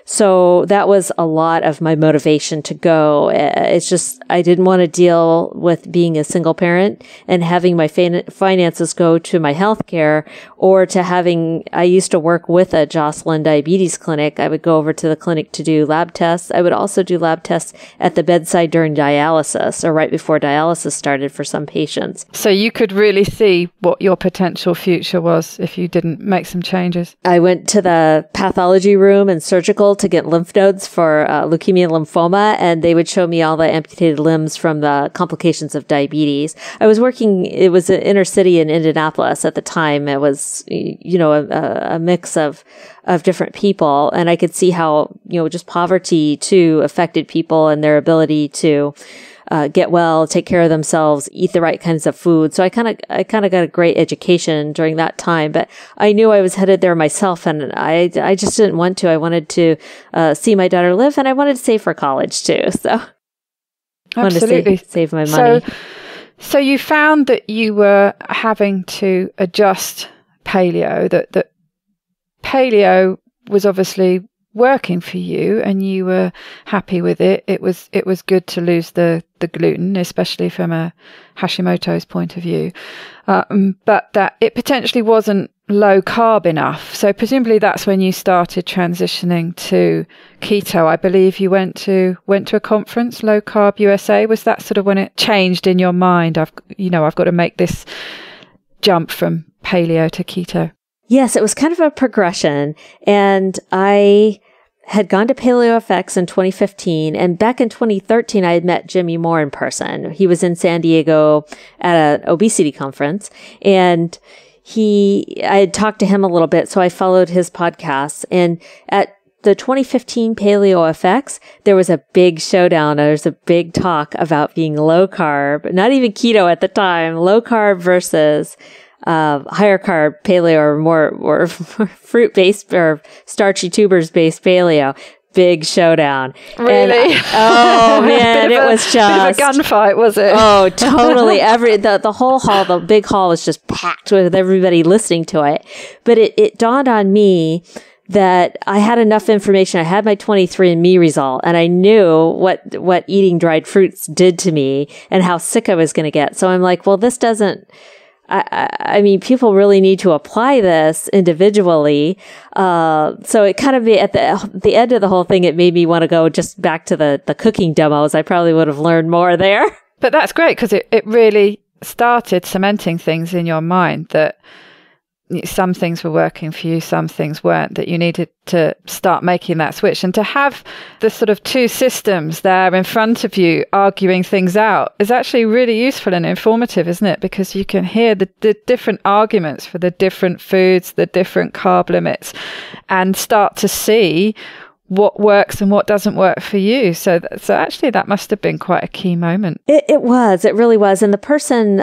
So that was a lot of my motivation to go. It's just, I didn't want to deal with being a single parent and having my finances go to my healthcare, or to I used to work with a Jocelyn diabetes clinic. I would go over to the clinic to do lab tests. I would also do lab tests at the bedside during dialysis or right before dialysis started for some patients. So you could really see what your potential future was if you didn't make some changes. I went to the pathology room and surgical to get lymph nodes for leukemia and lymphoma, and they would show me all the amputated limbs from the complications of diabetes. It was an inner city in Indianapolis at the time. It was, a mix of different people, and I could see how, just poverty too affected people and their ability to get well, take care of themselves, eat the right kinds of food. So I kind of got a great education during that time, but I knew I was headed there myself, and I just didn't want to. I wanted to see my daughter live, and I wanted to save for college too. So I wanted to save my money. So you found that you were having to adjust paleo, that paleo was obviously working for you and you were happy with it. It was good to lose the gluten, especially from a Hashimoto's point of view, but that it potentially wasn't low carb enough. So presumably that's when you started transitioning to keto. I believe you went to a conference, Low Carb USA. Was that sort of when it changed in your mind? I've got to make this jump from paleo to keto. Yes, it was kind of a progression, and I had gone to Paleo FX in 2015. And back in 2013, I had met Jimmy Moore in person. He was in San Diego at an obesity conference. And I had talked to him a little bit. So I followed his podcasts. And at the 2015 Paleo FX, there was a big showdown. There was a big talk about being low carb, not even keto at the time, low carb versus higher carb paleo or more fruit based or starchy tubers based paleo. Big showdown. Really? Oh man, it was just bit of a gunfight, was it? Oh, totally. The whole hall, the big hall was just packed with everybody listening to it. But it dawned on me that I had enough information. I had my 23andMe result, and I knew what eating dried fruits did to me and how sick I was going to get. So I'm like, well, this doesn't. I mean, people really need to apply this individually. So it kind of at the end of the whole thing, it made me want to go just back to the cooking demos. I probably would have learned more there. But that's great because it really started cementing things in your mind that some things were working for you, some things weren't, that you needed to start making that switch. And to have the sort of two systems there in front of you arguing things out is actually really useful and informative, isn't it? Because you can hear the different arguments for the different foods, the different carb limits, and start to see what works and what doesn't work for you. So actually that must have been quite a key moment. It was. It really was. And the person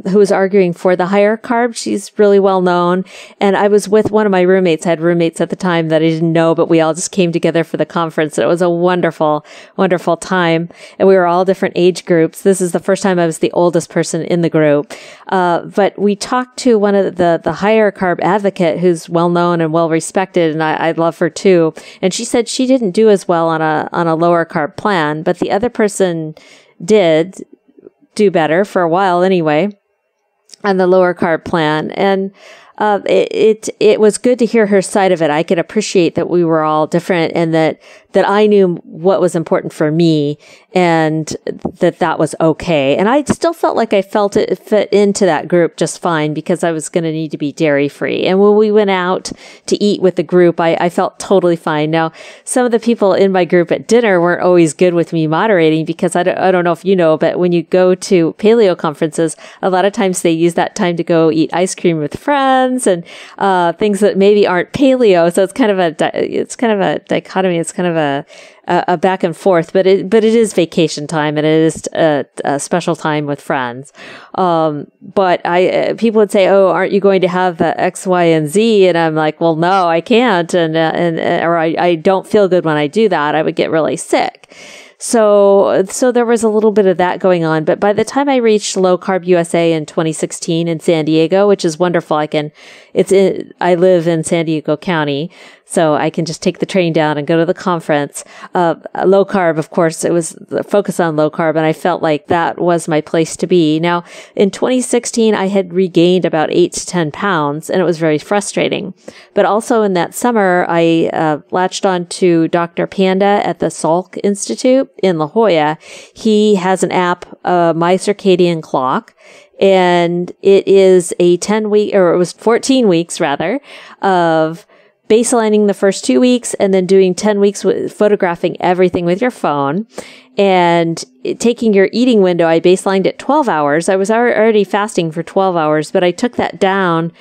who was arguing for the higher carb, she's really well known. And I was with one of my roommates. I had roommates at the time that I didn't know, but we all just came together for the conference. And it was a wonderful, wonderful time. And we were all different age groups. This is the first time I was the oldest person in the group. But we talked to one of the higher carb advocate who's well known and well respected. And I love her too. And she said she didn't do as well on a lower carb plan, but the other person did do better for a while anyway on the lower carb plan. And it was good to hear her side of it. I could appreciate that we were all different and that I knew what was important for me and that was okay. And I still felt like I fit into that group just fine because I was going to need to be dairy free. And when we went out to eat with the group, I felt totally fine. Now, some of the people in my group at dinner weren't always good with me moderating because I don't know if you know, but when you go to paleo conferences, a lot of times they use that time to go eat ice cream with friends and things that maybe aren't paleo. So it's kind of a dichotomy. It's kind of a back and forth, but it is vacation time and it is a special time with friends. But people would say, "Oh, aren't you going to have the X, Y, and Z?" And I'm like, "Well, no, I can't." Or I don't feel good when I do that. I would get really sick. So there was a little bit of that going on. But by the time I reached Low Carb USA in 2016 in San Diego, which is wonderful, I live in San Diego County, so I can just take the train down and go to the conference. Low carb, of course, it was the focus on low carb, and I felt like that was my place to be. Now, in 2016, I had regained about 8 to 10 pounds, and it was very frustrating. But also in that summer, I latched on to Dr. Panda at the Salk Institute in La Jolla. He has an app, My Circadian Clock, and it is a 14 weeks rather, of baselining the first 2 weeks and then doing 10 weeks with photographing everything with your phone and taking your eating window. I baselined at 12 hours. I was already fasting for 12 hours, but I took that down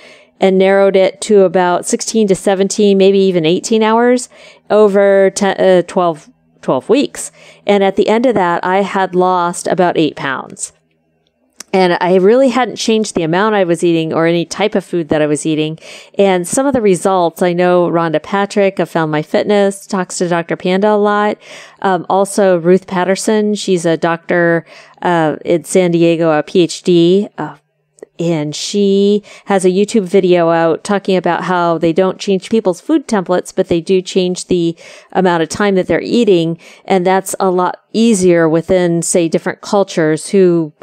and narrowed it to about 16 to 17, maybe even 18 hours over 12 weeks. And at the end of that, I had lost about 8 pounds. And I really hadn't changed the amount I was eating or any type of food that I was eating. And some of the results, I know Rhonda Patrick of Found My Fitness talks to Dr. Panda a lot. Also Ruth Patterson, she's a doctor in San Diego, a PhD. And she has a YouTube video out talking about how they don't change people's food templates, but they do change the amount of time that they're eating. And that's a lot easier within, say, different cultures who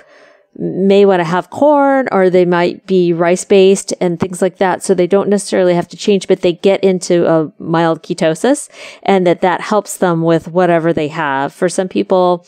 may want to have corn or they might be rice-based and things like that. So they don't necessarily have to change, but they get into a mild ketosis and that helps them with whatever they have. For some people,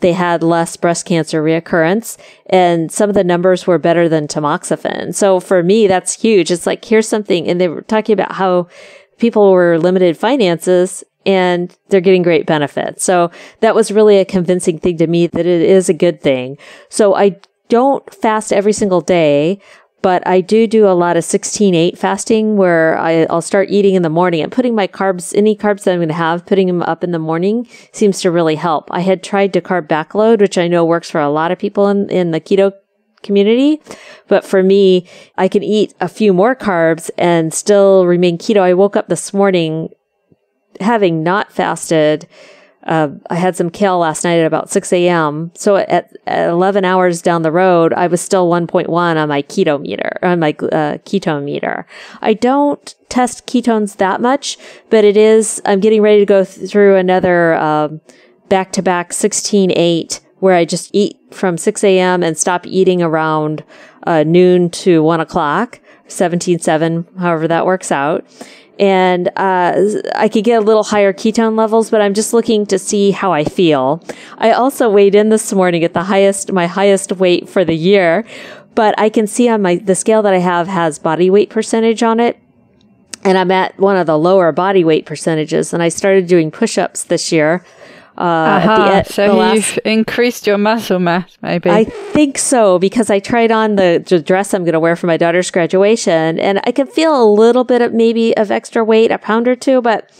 they had less breast cancer reoccurrence and some of the numbers were better than tamoxifen. So for me, that's huge. It's like, here's something. And they were talking about how people were limited finances and they're getting great benefits. So that was really a convincing thing to me that it is a good thing. So I don't fast every single day, but I do a lot of 16-8 fasting where I'll start eating in the morning and putting my carbs, any carbs that I'm going to have, putting them up in the morning seems to really help. I had tried to carb backload, which I know works for a lot of people in the keto community. But for me, I can eat a few more carbs and still remain keto. I woke up this morning having not fasted. I had some kale last night at about 6 a.m. So at 11 hours down the road, I was still 1.1 on my keto meter, on my ketone meter. I don't test ketones that much, but I'm getting ready to go through another back-to-back 16-8 where I just eat from 6 a.m. and stop eating around noon to 1 o'clock, 17-7, however that works out. And I could get a little higher ketone levels, but I'm just looking to see how I feel. I also weighed in this morning at my highest weight for the year, but I can see on the scale that I have has body weight percentage on it. And I'm at one of the lower body weight percentages. And I started doing push-ups this year. So you've increased your muscle mass, maybe? I think so, because I tried on the dress I'm going to wear for my daughter's graduation, and I can feel a little bit of extra weight, a pound or two, but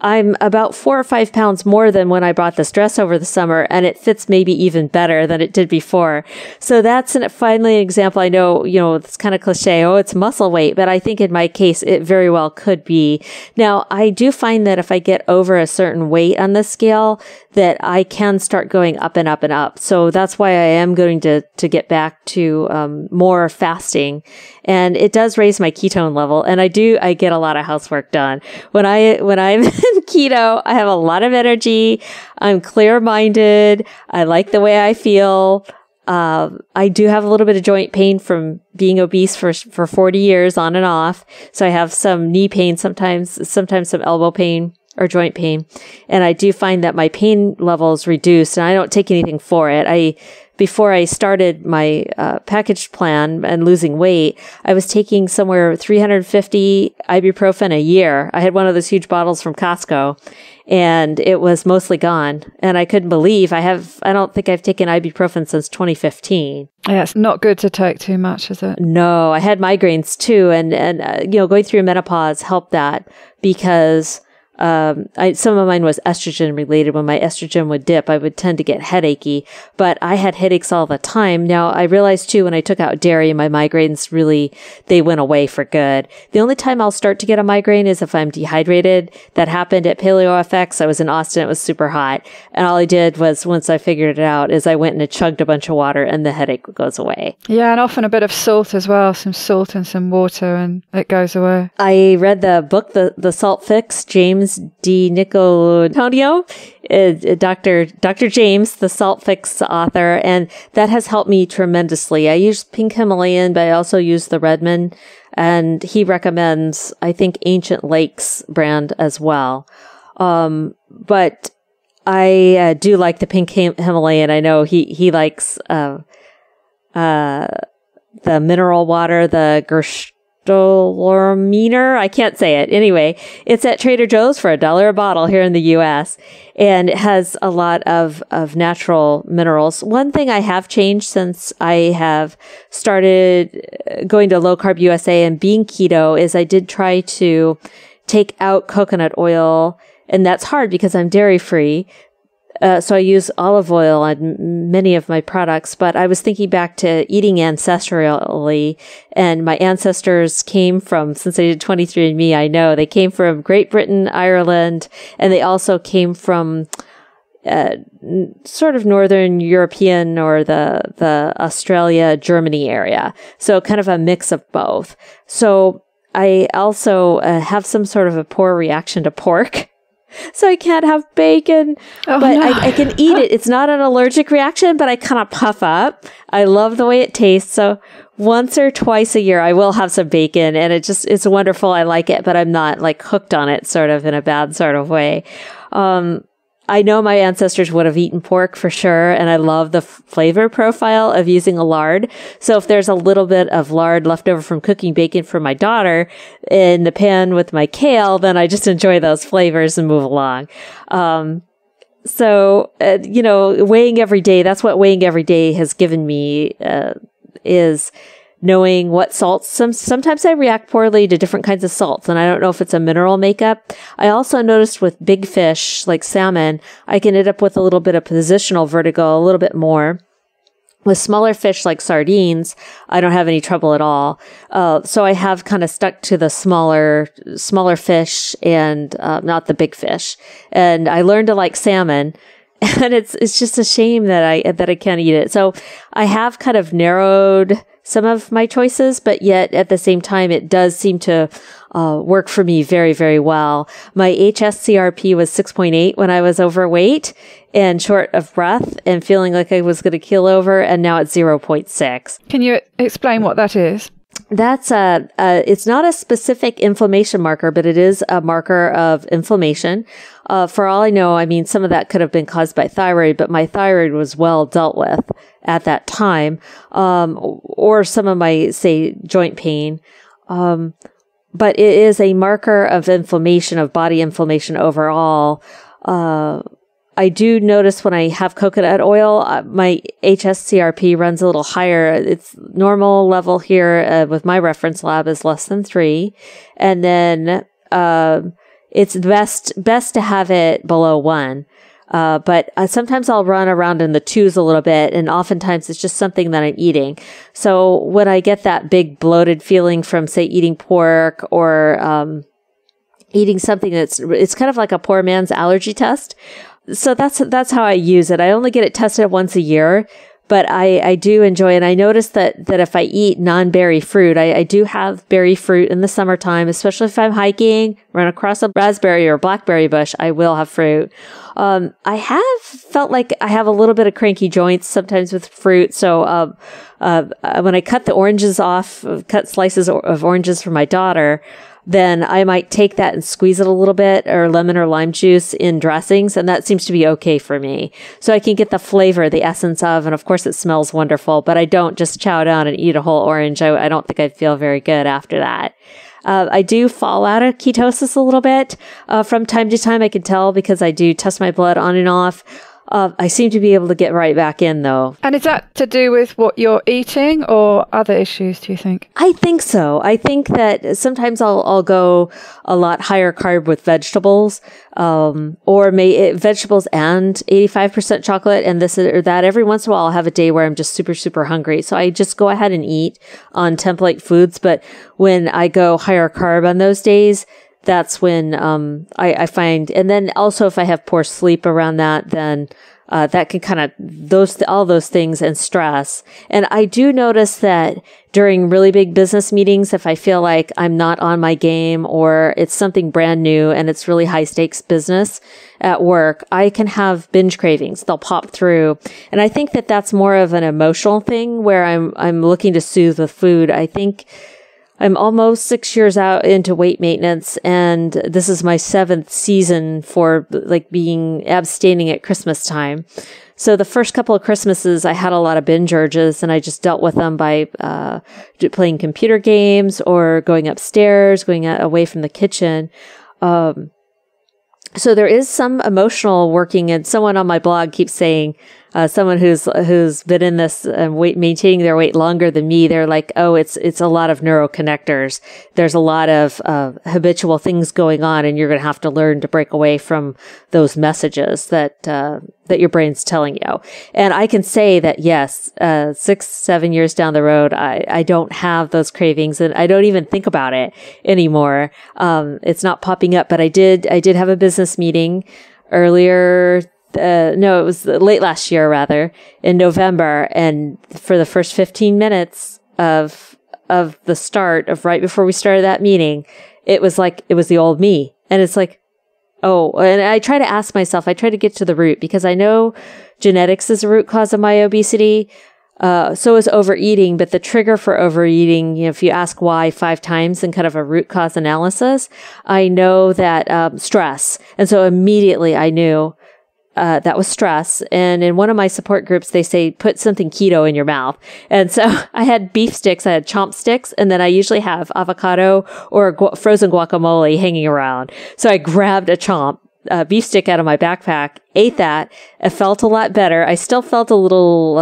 I'm about 4 or 5 pounds more than when I bought this dress over the summer, and it fits maybe even better than it did before. So that's finally an example. I know, it's kind of cliche. Oh, it's muscle weight, but I think in my case, it very well could be. Now, I do find that if I get over a certain weight on the scale, that I can start going up and up and up. So that's why I am going to get back to more fasting. And it does raise my ketone level. And I get a lot of housework done. When I'm in keto, I have a lot of energy. I'm clear-minded. I like the way I feel. I do have a little bit of joint pain from being obese for 40 years on and off. So I have some knee pain sometimes some elbow pain or joint pain. And I do find that my pain level is reduced, and I don't take anything for it. Before I started my package plan and losing weight, I was taking somewhere 350 ibuprofen a year. I had one of those huge bottles from Costco, and it was mostly gone. And I couldn't believe I don't think I've taken ibuprofen since 2015. Yeah, it's not good to take too much, is it? No, I had migraines too. And going through menopause helped that, because some of mine was estrogen related. When my estrogen would dip, I would tend to get headachy, but I had headaches all the time. Now I realized too, when I took out dairy, my migraines they went away for good. The only time I'll start to get a migraine is if I'm dehydrated. That happened at Paleo FX. I was in Austin. It was super hot. And all I did was, once I figured it out, is I went and chugged a bunch of water, and the headache goes away. Yeah. And often a bit of salt as well, some salt and some water, and it goes away. I read the book, The Salt Fix, James D. Nicolantonio, Dr. James, the Salt Fix author, and that has helped me tremendously. I use Pink Himalayan, but I also use the Redmond, and he recommends, I think, Ancient Lakes brand as well. But I do like the Pink Himalayan. I know he likes the mineral water, the Gerstolorminer. I can't say it. Anyway, it's at Trader Joe's for $1 a bottle here in the U.S. And it has a lot of natural minerals. One thing I have changed since I have started going to Low Carb USA and being keto is I did try to take out coconut oil, and that's hard because I'm dairy free. So I use olive oil on many of my products, but I was thinking back to eating ancestrally, and my ancestors came from, since I did 23andMe, I know they came from Great Britain, Ireland, and they also came from sort of Northern European or the Australia, Germany area. So kind of a mix of both. So I also have some sort of a poor reaction to pork. So I can't have bacon, but I can eat it. It's not an allergic reaction, but I kind of puff up. I love the way it tastes. So once or twice a year, I will have some bacon, and it's wonderful. I like it, but I'm not like hooked on it sort of in a bad sort of way. I know my ancestors would have eaten pork for sure. And I love the flavor profile of using a lard. So if there's a little bit of lard left over from cooking bacon for my daughter in the pan with my kale, then I just enjoy those flavors and move along. So, weighing every day, that's what weighing every day has given me, is knowing what salts. Sometimes I react poorly to different kinds of salts, and I don't know if it's a mineral makeup. I also noticed with big fish, like salmon, I can end up with a little bit of positional vertigo, a little bit more. With smaller fish like sardines, I don't have any trouble at all. So I have kind of stuck to the smaller fish and not the big fish. And I learned to like salmon, and it's just a shame that I can't eat it. So I have kind of narrowed some of my choices, but yet at the same time, it does seem to work for me very, very well. My HSCRP was 6.8 when I was overweight and short of breath and feeling like I was going to keel over, and now it's 0.6. Can you explain what that is? That's it's not a specific inflammation marker, but it is a marker of inflammation. For all I know, I mean, some of that could have been caused by thyroid, but my thyroid was well dealt with at that time, or some of my, say, joint pain. But it is a marker of inflammation, of body inflammation overall. I do notice when I have coconut oil, my HSCRP runs a little higher. It's normal level here with my reference lab is less than 3. And then it's best to have it below 1. But sometimes I'll run around in the 2s a little bit, and oftentimes it's just something that I'm eating. So when I get that big bloated feeling from, say, eating pork or eating something it's kind of like a poor man's allergy test. So that's how I use it. I only get it tested once a year, but I do enjoy it. I notice that if I eat non-berry fruit, I do have berry fruit in the summertime, especially if I'm hiking, run across a raspberry or blackberry bush, I will have fruit. I have felt like I have a little bit of cranky joints sometimes with fruit. So when I cut the oranges off, cut slices of oranges for my daughter, then I might take that and squeeze it a little bit, or lemon or lime juice in dressings, and that seems to be okay for me. So I can get the flavor, the essence of, and of course it smells wonderful, but I don't just chow down and eat a whole orange. I don't think I'd feel very good after that. I do fall out of ketosis a little bit. From time to time, I can tell because I do test my blood on and off. I seem to be able to get right back in, though. And is that to do with what you're eating or other issues, do you think? I think so. I think that sometimes I'll go a lot higher carb with vegetables, or vegetables and 85% chocolate and this or that. Every once in a while, I'll have a day where I'm just super, super hungry. So I just go ahead and eat on template foods. But when I go higher carb on those days, that's when I find, and then also if I have poor sleep around that, then that can kind of all those things and stress. And I do notice that during really big business meetings, if I feel like I'm not on my game or it's something brand new and it's really high stakes business at work, I can have binge cravings. They'll pop through. And I think that that's more of an emotional thing where I'm looking to soothe with food. I think I'm almost 6 years out into weight maintenance, and this is my 7th season for abstaining at Christmas time. So the first couple of Christmases, I had a lot of binge urges, and I just dealt with them by playing computer games or going upstairs, going away from the kitchen. So there is some emotional working, and someone on my blog keeps saying, someone who's been in this maintaining their weight longer than me, they're like, oh, it's a lot of neuroconnectors. There's a lot of habitual things going on, and you're going to have to learn to break away from those messages that your brain's telling you. And I can say that yes, 6-7 years down the road, I don't have those cravings, and I don't even think about it anymore. It's not popping up, but I did have a business meeting earlier. It was late last year, rather, in November. And for the first 15 minutes of the start of right before we started that meeting, it was like, it was the old me. And it's like, oh, and I try to ask myself, I try to get to the root, because I know genetics is a root cause of my obesity. So is overeating, but the trigger for overeating, if you ask why 5 times in kind of a root cause analysis, I know that, stress. And so immediately I knew, that was stress. And in one of my support groups, they say, put something keto in your mouth. And so I had beef sticks, I had chomp sticks, and then I usually have avocado or frozen guacamole hanging around. So I grabbed a beef stick out of my backpack, ate that. It felt a lot better. I still felt a little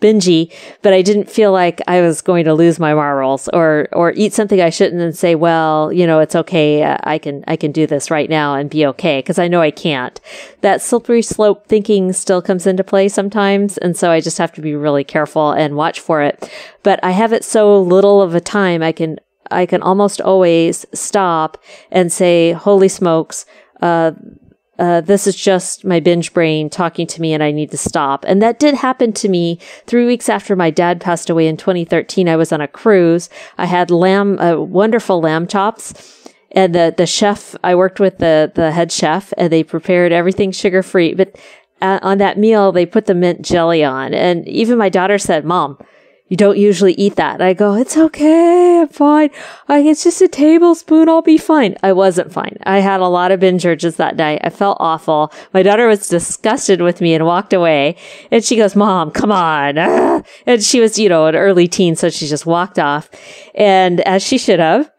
bingy, but I didn't feel like I was going to lose my marbles or eat something I shouldn't and say, well, it's okay. I can do this right now and be okay, because I know I can't. That slippery slope thinking still comes into play sometimes, and so I just have to be really careful and watch for it. But I have it so little of a time, I can almost always stop and say, holy smokes, this is just my binge brain talking to me and I need to stop. And that did happen to me 3 weeks after my dad passed away in 2013. I was on a cruise. I had wonderful lamb chops, and the chef, I worked with the head chef, and they prepared everything sugar-free. But on that meal, they put the mint jelly on. And even my daughter said, Mom, you don't usually eat that. And I go, it's okay. I'm fine. It's just a tablespoon. I'll be fine. I wasn't fine. I had a lot of binge urges that night. I felt awful. My daughter was disgusted with me and walked away. And she goes, Mom, come on. And she was, an early teen. So she just walked off, and as she should have.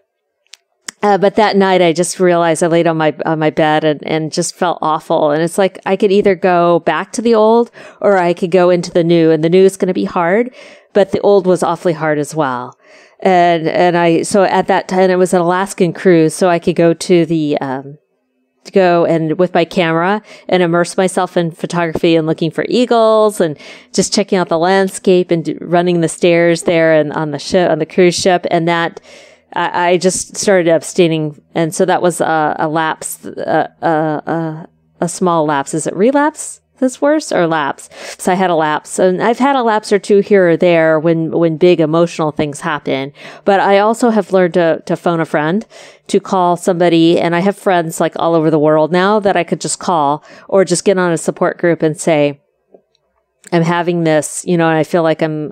But that night I just realized I laid on my bed and just felt awful. And it's like, I could either go back to the old or I could go into the new, and the new is going to be hard, but the old was awfully hard as well. So at that time, it was an Alaskan cruise, so I could go to go and with my camera and immerse myself in photography and looking for eagles and just checking out the landscape and running the stairs there and on the cruise ship. And that, I just started abstaining. And so that was a lapse, a small lapse. Is it relapse that's worse, or lapse? So I had a lapse, and I've had a lapse or two here or there when big emotional things happen. But I also have learned to phone a friend, to call somebody. And I have friends like all over the world now that I could just call or just get on a support group and say, I'm having this, and I feel like I'm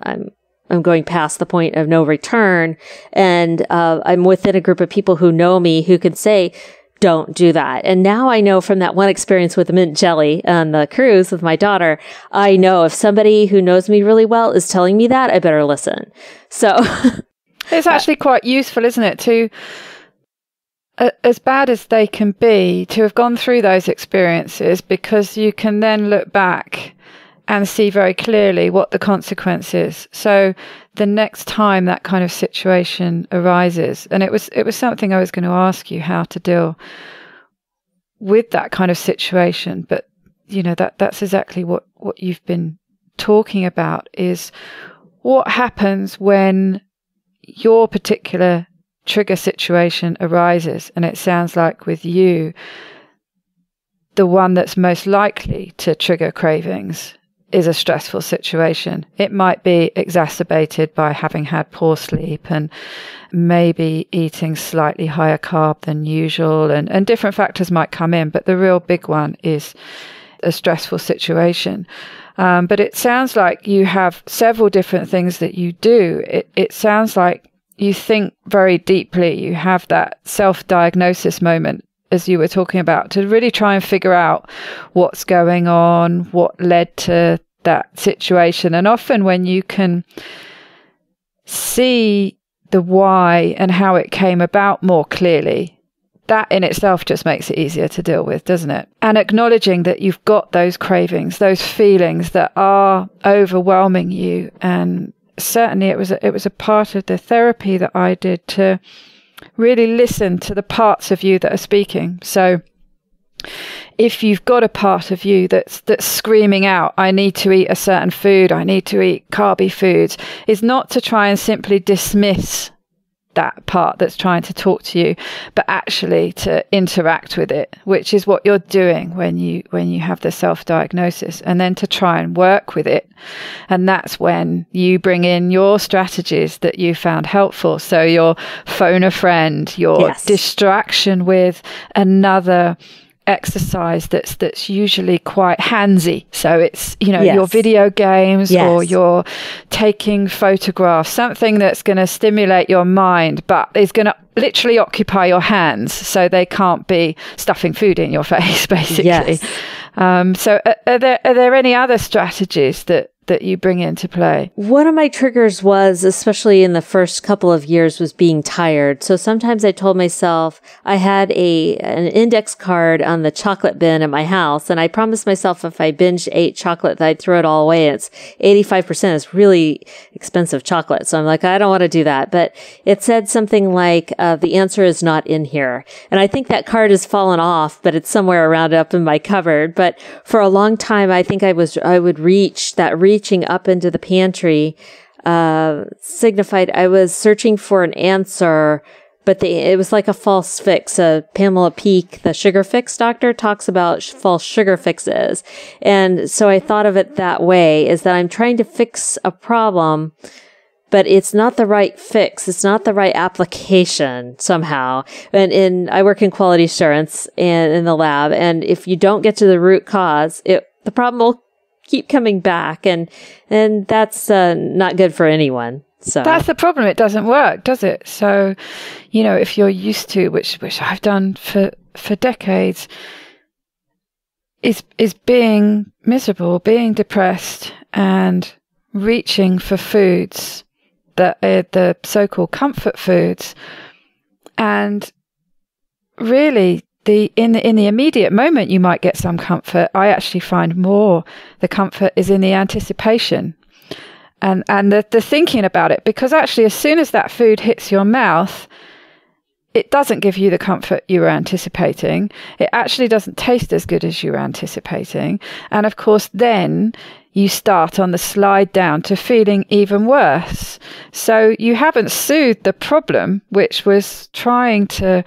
going past the point of no return. And I'm within a group of people who know me, who can say, don't do that. And now I know from that one experience with the mint jelly on the cruise with my daughter, I know if somebody who knows me really well is telling me that, I better listen. So it's actually quite useful, isn't it, to, as bad as they can be, to have gone through those experiences, because you can then look back and see very clearly what the consequence is. So the next time that kind of situation arises, and it was something I was going to ask you, how to deal with that kind of situation. But, that's exactly what you've been talking about, is what happens when your particular trigger situation arises. And it sounds like with you, the one that's most likely to trigger cravings is a stressful situation. It might be exacerbated by having had poor sleep and maybe eating slightly higher carb than usual, and different factors might come in, but the real big one is a stressful situation. But it sounds like you have several different things that you do. It sounds like you think very deeply. You have that self-diagnosis moment, as you were talking about, to really try and figure out what's going on, what led to that situation. And often when you can see the why and how it came about more clearly, that in itself just makes it easier to deal with, doesn't it? And acknowledging that you've got those cravings, those feelings that are overwhelming you. And certainly it was a part of the therapy that I did to really listen to the parts of you that are speaking. So if you've got a part of you that's screaming out, I need to eat a certain food, I need to eat carby foods, is not to try and simply dismiss that part that's trying to talk to you, but actually to interact with it, which is what you're doing when you have the self-diagnosis, and then to try and work with it. And that's when you bring in your strategies that you found helpful. So your phone a friend, your distraction with another exercise that's usually quite handsy. So it's, your video games or you're taking photographs, something that's going to stimulate your mind, but is going to literally occupy your hands so they can't be stuffing food in your face, basically. So are there any other strategies that you bring into play? One of my triggers was, especially in the first couple of years, was being tired. So sometimes I told myself, I had an index card on the chocolate bin at my house, and I promised myself if I binge ate chocolate that I'd throw it all away. It's 85% is really expensive chocolate. So I'm like, I don't want to do that. But it said something like, the answer is not in here. And I think that card has fallen off, but it's somewhere around up in my cupboard. But for a long time, I think I would reaching up into the pantry, signified I was searching for an answer, but it was like a false fix. Pamela Peeke, the sugar fix doctor, talks about false sugar fixes. And so I thought of it that way, is that I'm trying to fix a problem, but it's not the right fix. It's not the right application somehow. And I work in quality assurance and in the lab. And if you don't get to the root cause, the problem will keep coming back, and that's not good for anyone. So that's the problem. It doesn't work, does it? So, if you're used to, which I've done for decades, is being miserable, being depressed, and reaching for foods that are the so-called comfort foods, and really, in the immediate moment, you might get some comfort. I actually find more the comfort is in the anticipation and the thinking about it, because actually as soon as that food hits your mouth, it doesn't give you the comfort you were anticipating. It actually doesn't taste as good as you were anticipating. And of course, then you start on the slide down to feeling even worse. So you haven't soothed the problem, which was trying to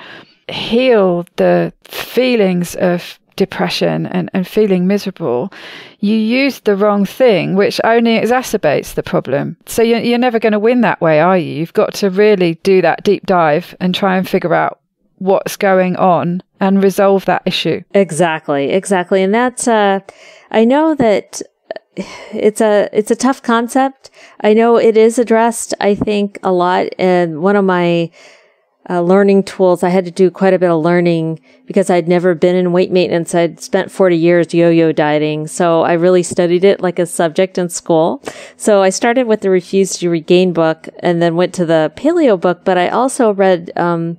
heal the feelings of depression and feeling miserable. You used the wrong thing, which only exacerbates the problem. So you're never going to win that way, are you? You've got to really do that deep dive and try and figure out what's going on and resolve that issue. Exactly. And that's, I know that it's a tough concept. I know it is addressed, I think, a lot. And one of my learning tools, I had to do quite a bit of learning because I'd never been in weight maintenance. I'd spent 40 years yo-yo dieting. So I really studied it like a subject in school. So I started with the Refuse to Regain book and then went to the Paleo book. But I also read, I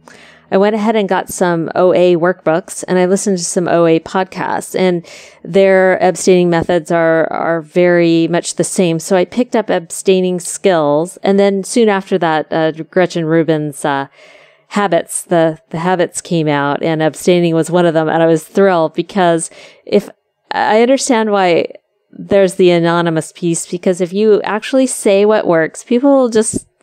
went ahead and got some OA workbooks, and I listened to some OA podcasts, and their abstaining methods are very much the same. So I picked up abstaining skills. And then soon after that, Gretchen Rubin's, habits, the habits came out, and abstaining was one of them. And I was thrilled because if I understand why there's the anonymous piece, because if you actually say what works, people will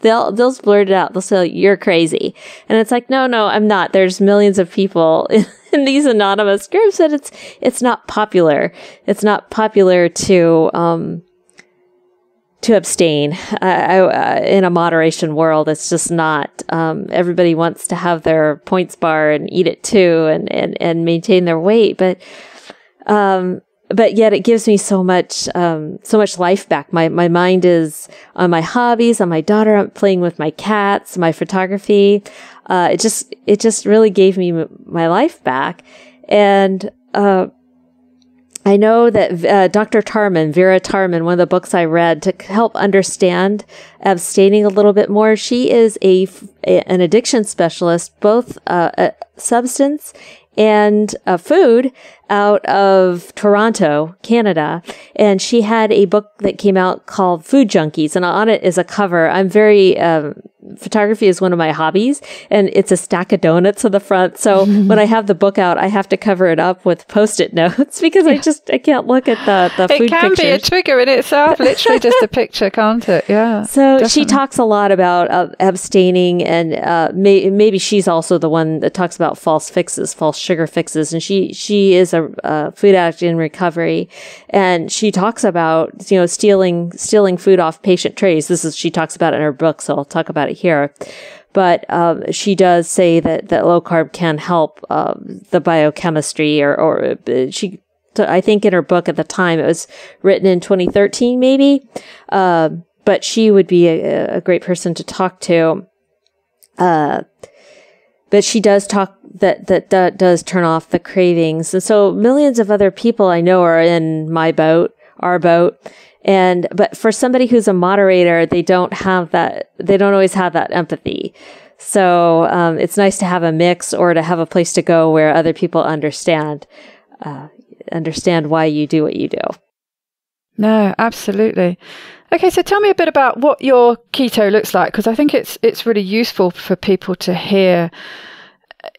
they'll just blurt it out. They'll say, you're crazy. And it's like, no, I'm not. There's millions of people in these anonymous groups, and it's not popular. It's not popular to abstain in a moderation world. It's just not. Everybody wants to have their points bar and eat it too, and maintain their weight. But yet it gives me so much life back. My mind is on my hobbies, on my daughter. I'm playing with my cats, my photography. It just really gave me my life back. And, I know that Vera Tarman, one of the books I read to help understand abstaining a little bit more, she is an addiction specialist, both substance and food, out of Toronto, Canada. And she had a book that came out called Food Junkies, and on it is a cover. I'm very photography is one of my hobbies, and it's a stack of donuts on the front. So when I have the book out, I have to cover it up with Post-it notes because I can't look at the food pictures. It can be a trigger in itself, literally just a picture, can't it? Yeah. So definitely. She talks a lot about abstaining, and maybe she's also the one that talks about false sugar fixes, and she is a food addict in recovery, and she talks about stealing food off patient trays. She talks about it in her book, so I'll talk about it here. But she does say that low carb can help the biochemistry, or I think in her book at the time, it was written in 2013 maybe, but she would be a great person to talk to. But she does talk that does turn off the cravings. And so millions of other people I know are in my boat, our boat. But for somebody who's a moderator, they don't always have that empathy. So, it's nice to have a mix or to have a place to go where other people understand why you do what you do. No, absolutely. Okay, so tell me a bit about what your keto looks like, because I think it's really useful for people to hear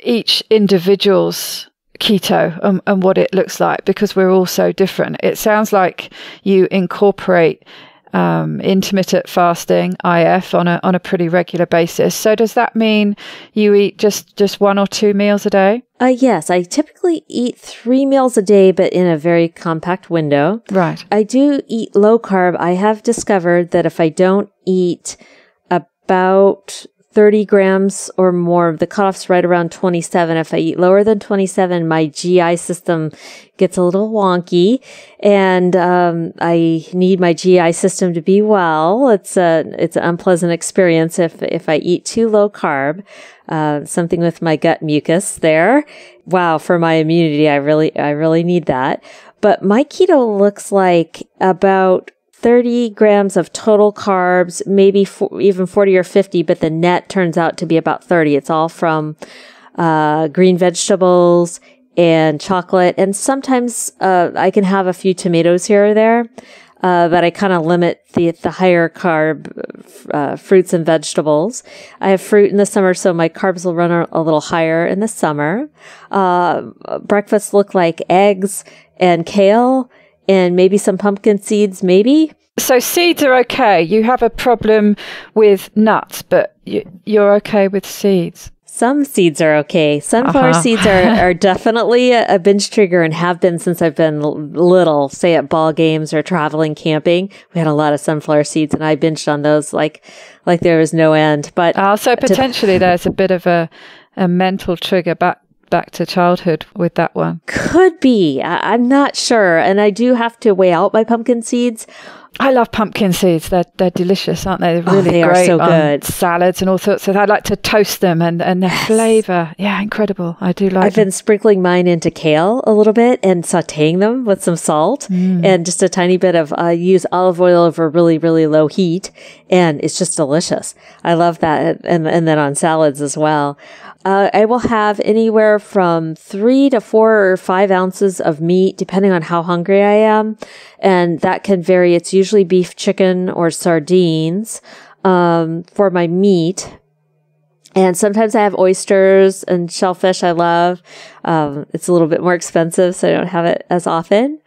each individual's keto and what it looks like, because we're all so different. It sounds like you incorporate intermittent fasting, IF, on a pretty regular basis. So does that mean you eat just 1 or 2 meals a day? Yes, I typically eat 3 meals a day, but in a very compact window. Right. I do eat low carb. I have discovered that if I don't eat about 30 grams or more, the cutoff's right around 27. If I eat lower than 27, my GI system gets a little wonky, and I need my GI system to be well. It's an unpleasant experience if I eat too low carb. Something with my gut mucus there. Wow, for my immunity, I really need that. But my keto looks like about 30 grams of total carbs, maybe even 40 or 50, but the net turns out to be about 30. It's all from green vegetables and chocolate. And sometimes I can have a few tomatoes here or there, but I kind of limit the higher carb fruits and vegetables. I have fruit in the summer, so my carbs will run a little higher in the summer. Breakfasts look like eggs and kale, and maybe some pumpkin seeds, maybe. So seeds are okay. You have a problem with nuts, but you're okay with seeds. Some seeds are okay. Sunflower seeds are definitely a binge trigger and have been since I've been little, say at ball games or traveling camping. We had a lot of sunflower seeds and I binged on those like there was no end. But so potentially there's a bit of a mental trigger back to childhood with that one. Could be. I'm not sure. And I do have to weigh out my pumpkin seeds. I love pumpkin seeds. They're delicious, aren't they? They're really they great are so good. Salads and all sorts of. I like to toast them and their flavour. Yeah, incredible. I do like I've been sprinkling mine into kale a little bit and sauteing them with some salt and just a tiny bit of, use olive oil over really, really low heat. And it's just delicious. I love that. And then on salads as well. I will have anywhere from 3 to 4 or 5 ounces of meat, depending on how hungry I am. And that can vary. It's usually beef, chicken, or sardines, for my meat. And sometimes I have oysters and shellfish I love. It's a little bit more expensive, so I don't have it as often.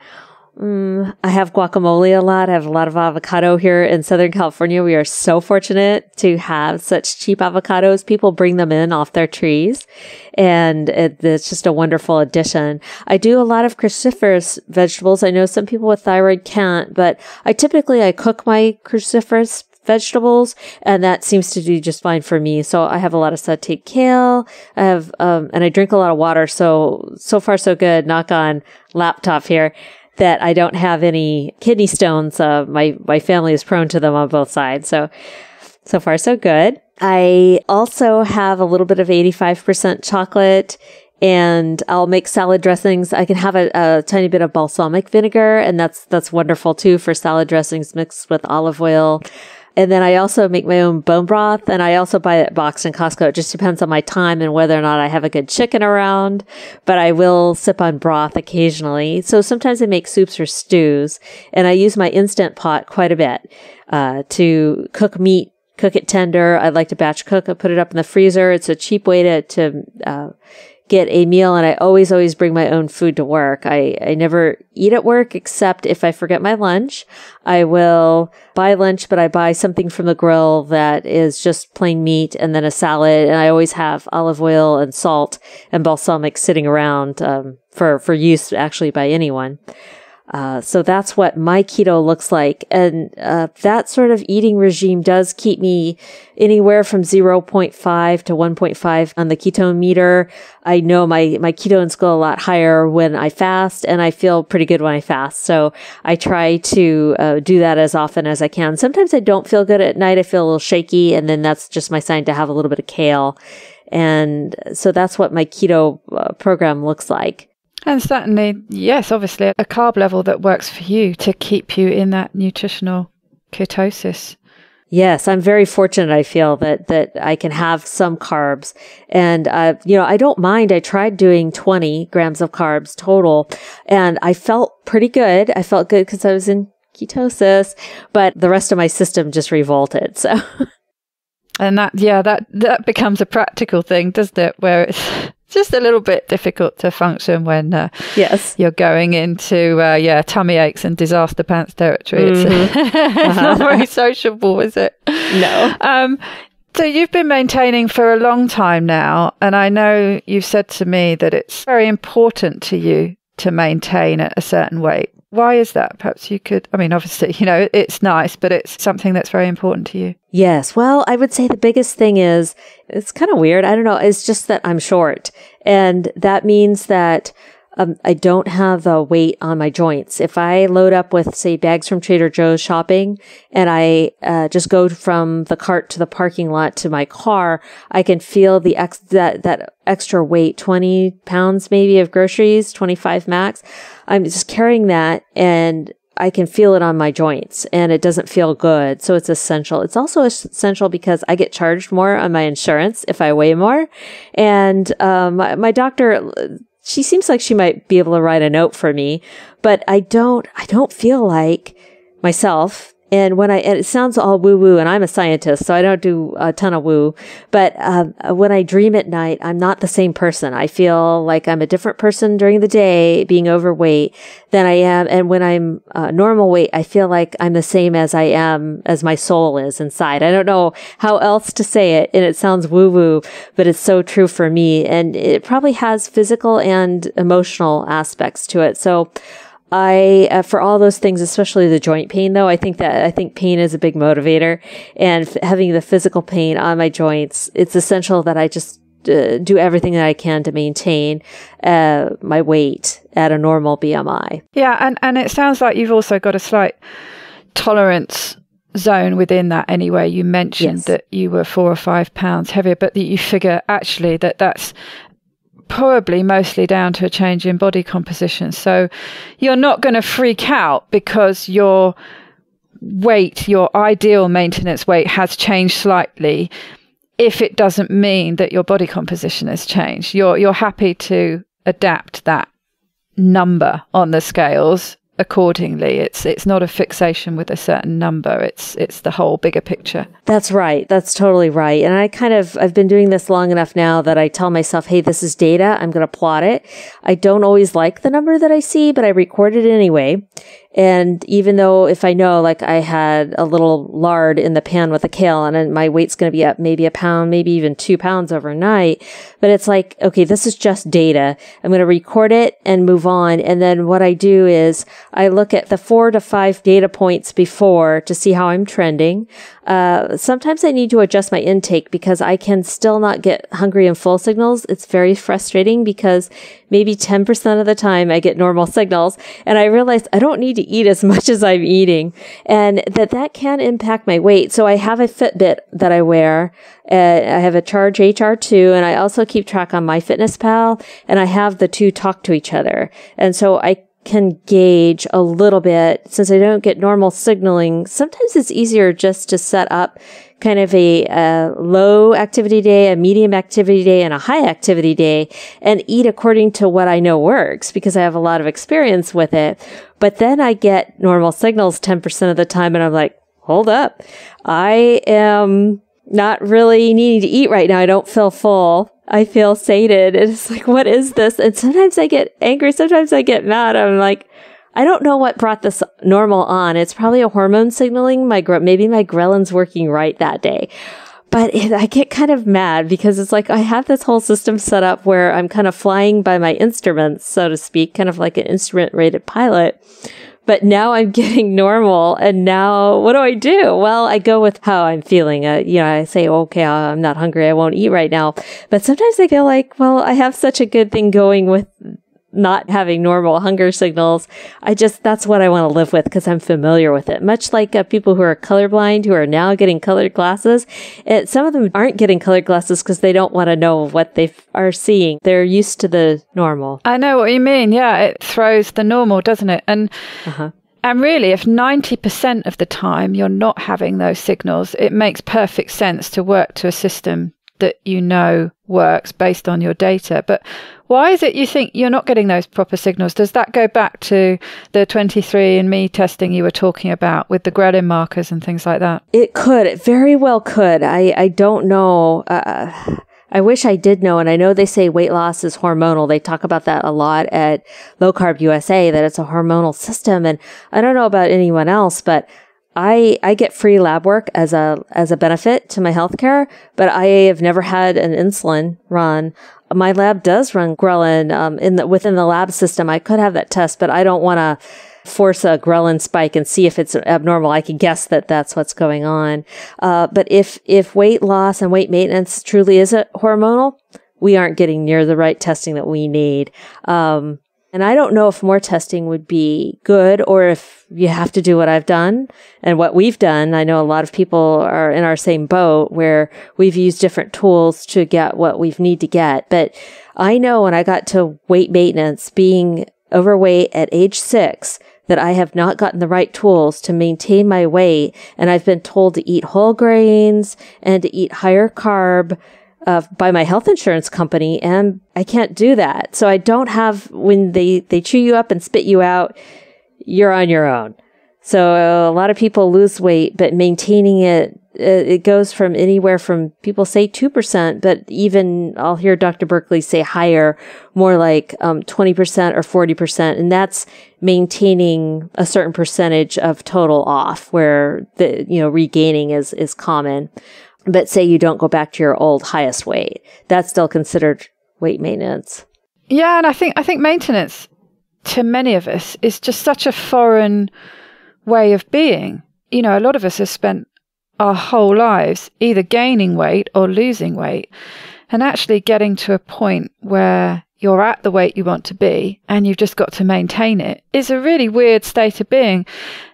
I have guacamole a lot. I have a lot of avocado here in Southern California. We are so fortunate to have such cheap avocados. People bring them in off their trees, and it's just a wonderful addition. I do a lot of cruciferous vegetables. I know some people with thyroid can't, but I cook my cruciferous vegetables, and that seems to do just fine for me. So I have a lot of sauteed kale. I have, and I drink a lot of water. So far so good. Knock on laptop here. That I don't have any kidney stones. My family is prone to them on both sides. So far so good. I also have a little bit of 85% chocolate, and I'll make salad dressings. I can have a tiny bit of balsamic vinegar, and that's wonderful too for salad dressings mixed with olive oil. And then I also make my own bone broth, and I also buy it boxed in Costco. It just depends on my time and whether or not I have a good chicken around, but I will sip on broth occasionally. So sometimes I make soups or stews, and I use my Instant Pot quite a bit to cook meat, cook it tender. I like to batch cook. I put it up in the freezer. It's a cheap way to get a meal, and I always bring my own food to work. I never eat at work except if I forget my lunch. I will buy lunch, but I buy something from the grill that is just plain meat and then a salad, and I always have olive oil and salt and balsamic sitting around for use actually by anyone. So that's what my keto looks like. And that sort of eating regime does keep me anywhere from 0.5 to 1.5 on the ketone meter. I know my ketones go a lot higher when I fast, and I feel pretty good when I fast. So I try to do that as often as I can. Sometimes I don't feel good at night. I feel a little shaky, and then that's just my sign to have a little bit of kale And so that's what my keto program looks like. And certainly, yes, obviously a carb level that works for you to keep you in that nutritional ketosis. Yes, I'm very fortunate. I feel that I can have some carbs, and I don't mind. I tried doing 20 grams of carbs total, and I felt pretty good. I felt good because I was in ketosis, but the rest of my system just revolted. So, and that becomes a practical thing, doesn't it? Where it's just a little bit difficult to function when yes, you're going into tummy aches and disaster pants territory. It's not very sociable, is it? No. So you've been maintaining for a long time now, and I know you've said to me that it's very important to you to maintain at a certain weight. Why is that? Perhaps you could, obviously, it's nice, but it's something that's very important to you. Yes. Well, I would say the biggest thing is, it's kind of weird. I don't know. It's just that I'm short. And that means that I don't have the weight on my joints. If I load up with, say, bags from Trader Joe's shopping, and I just go from the cart to the parking lot to my car, I can feel that extra weight, 20 pounds maybe of groceries, 25 max. I'm just carrying that, and I can feel it on my joints, and it doesn't feel good. So it's essential. It's also essential because I get charged more on my insurance if I weigh more. And my doctor, she seems like she might be able to write a note for me, but I don't feel like myself. And and it sounds all woo woo, and I'm a scientist, so I don't do a ton of woo, but when I dream at night, I'm not the same person. I feel like I'm a different person during the day being overweight than I am. And when I'm normal weight, I feel like I'm the same as I am, as my soul is inside. I don't know how else to say it. And it sounds woo woo, but it's so true for me. And it probably has physical and emotional aspects to it. So for all those things, especially the joint pain, though, I think pain is a big motivator, and having the physical pain on my joints, it's essential that I just do everything that I can to maintain my weight at a normal BMI. Yeah. And it sounds like you've also got a slight tolerance zone within that anyway. You mentioned that you were 4 or 5 pounds heavier, but that you figure actually that's probably mostly down to a change in body composition. So you're not going to freak out because your weight, your ideal maintenance weight, has changed slightly if it doesn't mean that your body composition has changed. You're happy to adapt that number on the scales accordingly. It's not a fixation with a certain number. It's the whole bigger picture. That's right. That's totally right. And I've been doing this long enough now that I tell myself, hey, this is data. I'm going to plot it. I don't always like the number that I see, but I record it anyway. And even though if I know, like, I had a little lard in the pan with the kale and then my weight's going to be up maybe a pound, maybe even 2 pounds overnight, but it's like, okay, this is just data. I'm going to record it and move on. And then what I do is I look at the 4 to 5 data points before to see how I'm trending. Sometimes I need to adjust my intake because I can still not get hungry and full signals. It's very frustrating because maybe 10% of the time I get normal signals, and I realize I don't need to eat as much as I'm eating, and that can impact my weight. So I have a Fitbit that I wear. I have a Charge HR2, and I also keep track on MyFitnessPal, and I have the two talk to each other. And so I can gauge a little bit. Since I don't get normal signaling, sometimes it's easier just to set up kind of a low activity day, a medium activity day, and a high activity day, and eat according to what I know works because I have a lot of experience with it. But then I get normal signals 10% of the time, and I'm like, hold up. I am not really needing to eat right now. I don't feel full. I feel sated. It's like, what is this? And sometimes I get angry. Sometimes I get mad. I'm like, I don't know what brought this normal on. It's probably a hormone signaling. Maybe my ghrelин's working right that day. But I get kind of mad because it's like I have this whole system set up where I'm kind of flying by my instruments, so to speak, kind of like an instrument-rated pilot. But now I'm getting normal, and now what do? Well, I go with how I'm feeling. I say, okay, I'm not hungry. I won't eat right now. But sometimes I feel like, well, I have such a good thing going with not having normal hunger signals. That's what I want to live with because I'm familiar with it. Much like people who are colorblind, who are now getting colored glasses. Some of them aren't getting colored glasses because they don't want to know what they are seeing. They're used to the normal. I know what you mean. Yeah, it throws the normal, doesn't it? And really, if 90% of the time you're not having those signals, it makes perfect sense to work to a system that you know works based on your data. But why is it you think you're not getting those proper signals? Does that go back to the 23andMe testing you were talking about with the ghrelin markers and things like that? It could. It very well could. I don't know. I wish I did know. And I know they say weight loss is hormonal. They talk about that a lot at Low Carb USA, that it's a hormonal system. And I don't know about anyone else, but I get free lab work as a benefit to my healthcare, but I have never had an insulin run. My lab does run ghrelin within the lab system. I could have that test, but I don't want to force a ghrelin spike and see if it's abnormal. I can guess that that's what's going on. But if weight loss and weight maintenance truly is hormonal, we aren't getting near the right testing that we need. And I don't know if more testing would be good or if you have to do what I've done and what we've done. I know a lot of people are in our same boat where we've used different tools to get what we need to get. But I know when I got to weight maintenance, being overweight at age 6, that I have not gotten the right tools to maintain my weight. And I've been told to eat whole grains and to eat higher carb by my health insurance company, and I can't do that. So I don't have, when they chew you up and spit you out, you're on your own. So a lot of people lose weight, but maintaining it goes from anywhere from, people say 2%, but even I'll hear Dr. Berkeley say higher, more like 20% or 40%. And that's maintaining a certain percentage of total off, where regaining is common. But say you don't go back to your old highest weight, that's still considered weight maintenance. Yeah, and I think maintenance to many of us is just such a foreign way of being. A lot of us have spent our whole lives either gaining weight or losing weight, and actually getting to a point where you're at the weight you want to be and you've just got to maintain it is a really weird state of being.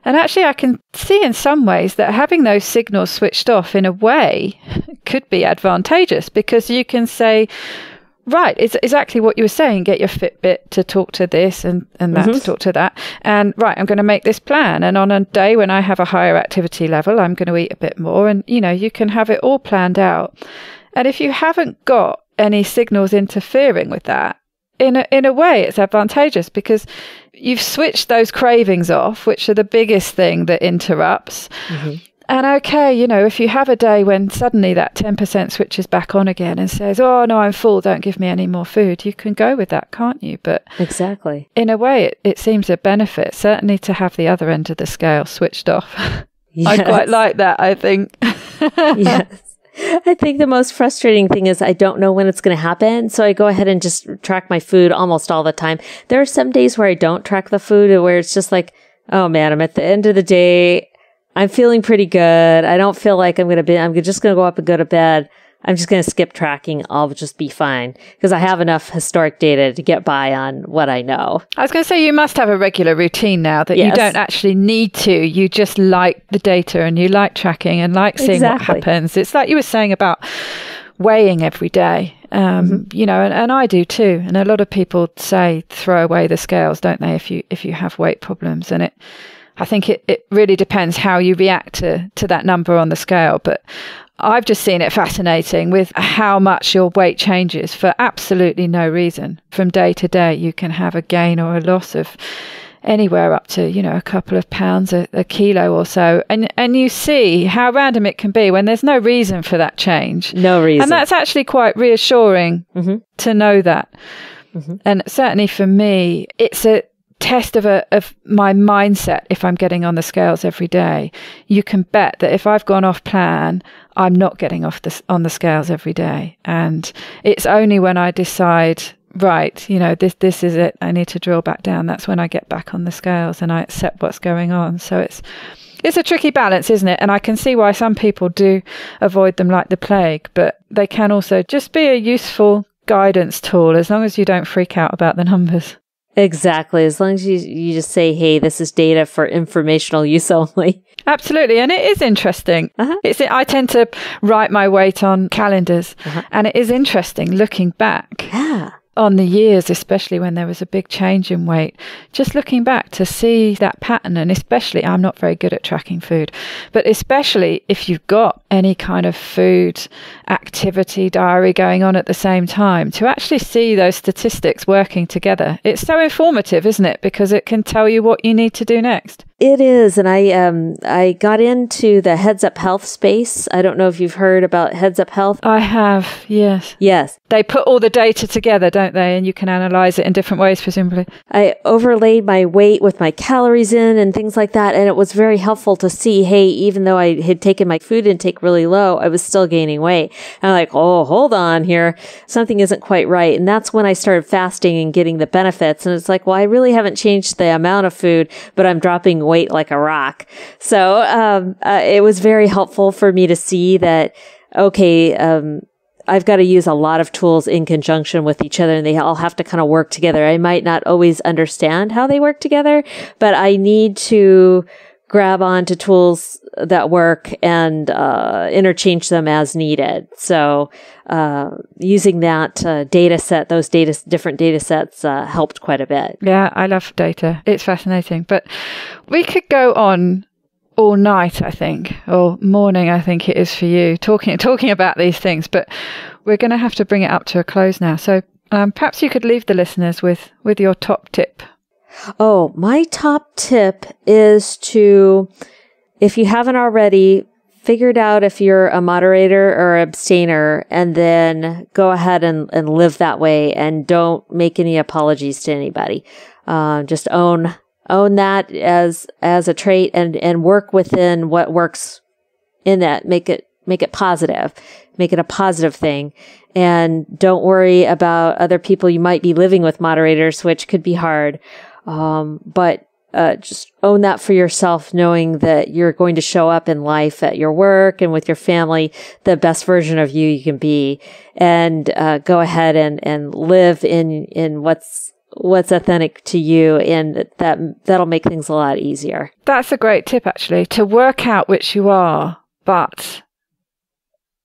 And actually I can see in some ways that having those signals switched off in a way could be advantageous, because you can say, right, it's exactly what you were saying, get your Fitbit to talk to this and that to talk to that. And right, I'm going to make this plan. And on a day when I have a higher activity level, I'm going to eat a bit more. And, you can have it all planned out. And if you haven't got any signals interfering with that, in a way it's advantageous, because you've switched those cravings off, which are the biggest thing that interrupts. And okay, if you have a day when suddenly that 10% switches back on again and says, oh no, I'm full, don't give me any more food, you can go with that, can't you? But exactly, in a way it seems a benefit, certainly, to have the other end of the scale switched off. Yes. I quite like that, I think. Yes. I think the most frustrating thing is I don't know when it's going to happen. So I go ahead and just track my food almost all the time. There are some days where I don't track the food, where it's just like, oh man, I'm at the end of the day. I'm feeling pretty good. I don't feel like I'm just going to go up and go to bed. I'm just going to skip tracking. I'll just be fine, because I have enough historic data to get by on what I know. I was going to say, you must have a regular routine now that you don't actually need to. You just like the data and you like tracking and like seeing what happens. It's like you were saying about weighing every day, and I do too. And a lot of people say throw away the scales, don't they, if you have weight problems. And I think it really depends how you react to that number on the scale. But I've just seen it fascinating with how much your weight changes for absolutely no reason. From day to day, you can have a gain or a loss of anywhere up to, a couple of pounds, a kilo or so. And you see how random it can be when there's no reason for that change. No reason. And that's actually quite reassuring to know that. And certainly for me, it's a test of my mindset. If I'm getting on the scales every day, you can bet that if I've gone off plan, I'm not getting on the scales every day. And it's only when I decide, right, this is it, I need to drill back down, that's when I get back on the scales and I accept what's going on. So it's a tricky balance, isn't it? And I can see why some people do avoid them like the plague, but they can also just be a useful guidance tool, as long as you don't freak out about the numbers. Exactly. As long as you just say, hey, this is data for informational use only. Absolutely. And it is interesting. I tend to write my weight on calendars. And it is interesting looking back on the years, especially when there was a big change in weight, just looking back to see that pattern. And especially, I'm not very good at tracking food, but especially if you've got any kind of food activity diary going on at the same time, to actually see those statistics working together. It's so informative, isn't it? Because it can tell you what you need to do next. It is. And I got into the Heads Up Health space. I don't know if you've heard about Heads Up Health. I have, yes. Yes. They put all the data together, don't they? And you can analyze it in different ways, presumably. I overlaid my weight with my calories in and things like that. And it was very helpful to see, hey, even though I had taken my food intake really low, I was still gaining weight. And I'm like, oh, hold on here. Something isn't quite right. And that's when I started fasting and getting the benefits. And it's like, well, I really haven't changed the amount of food, but I'm dropping weight like a rock. So it was very helpful for me to see that, okay, I've got to use a lot of tools in conjunction with each other, and they all have to kind of work together. I might not always understand how they work together, but I need to grab onto tools that work and interchange them as needed. So using that data set, those different data sets helped quite a bit. Yeah, I love data. It's fascinating. But we could go on all night, I think, or morning, I think it is for you, talking about these things. But we're going to have to bring it up to a close now. So perhaps you could leave the listeners with your top tip. Oh, my top tip is to, if you haven't already, figure it out if you're a moderator or abstainer, and then go ahead and live that way, and don't make any apologies to anybody. Just own that as a trait, and work within what works in that. Make it positive. Make it a positive thing. And don't worry about other people you might be living with, moderators, which could be hard. But just own that for yourself, knowing that you're going to show up in life at your work and with your family the best version of you can be, and go ahead and live in what's authentic to you, and that'll make things a lot easier. That's a great tip, actually, to work out which you are. But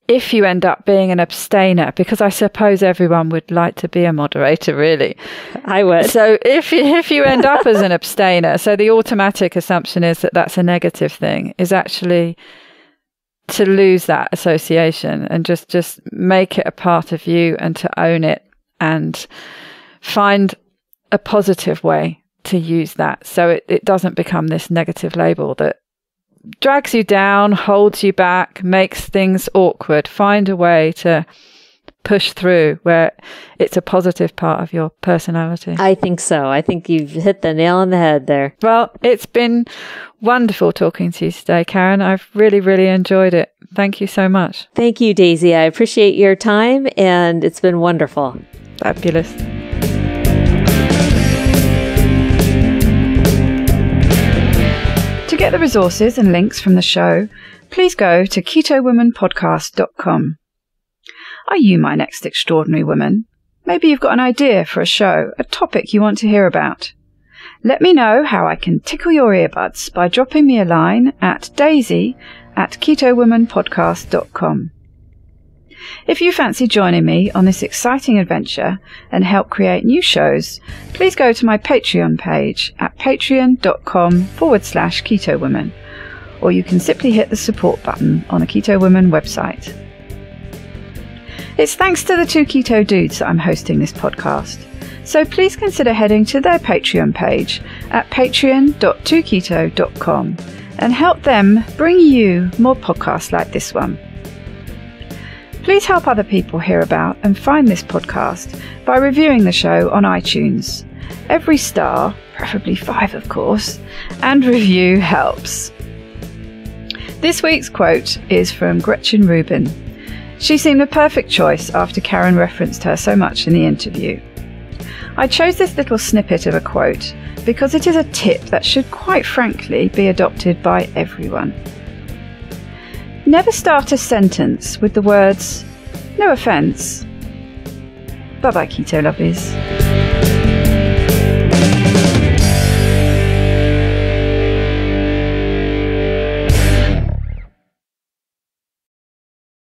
if you end up being an abstainer, because I suppose everyone would like to be a moderator, really. I would. So if you end up as an abstainer, so the automatic assumption is that that's a negative thing, is actually to lose that association and just make it a part of you, and to own it and find a positive way to use that, so it doesn't become this negative label that drags you down, holds you back, makes things awkward. Find a way to push through where it's a positive part of your personality. I think so. I think you've hit the nail on the head there. Well, it's been wonderful talking to you today, Karen. I've really, really enjoyed it. Thank you so much. Thank you, Daisy. I appreciate your time, and it's been wonderful. Fabulous. To get the resources and links from the show, please go to ketowomanpodcast.com. Are you my next extraordinary woman? Maybe you've got an idea for a show, a topic you want to hear about. Let me know how I can tickle your earbuds by dropping me a line at daisy@ketowomanpodcast.com. If you fancy joining me on this exciting adventure and help create new shows, please go to my Patreon page at patreon.com/ketowoman, or you can simply hit the support button on the Keto Woman website. It's thanks to the two keto dudes that I'm hosting this podcast, so please consider heading to their Patreon page at patreon.2keto.com and help them bring you more podcasts like this one. Please help other people hear about and find this podcast by reviewing the show on iTunes. Every star, preferably 5 of course, and review helps. This week's quote is from Gretchen Rubin. She seemed the perfect choice after Karen referenced her so much in the interview. I chose this little snippet of a quote because it is a tip that should quite frankly be adopted by everyone. Never start a sentence with the words, "No offence." Bye-bye, Keto Lovelies. Bye.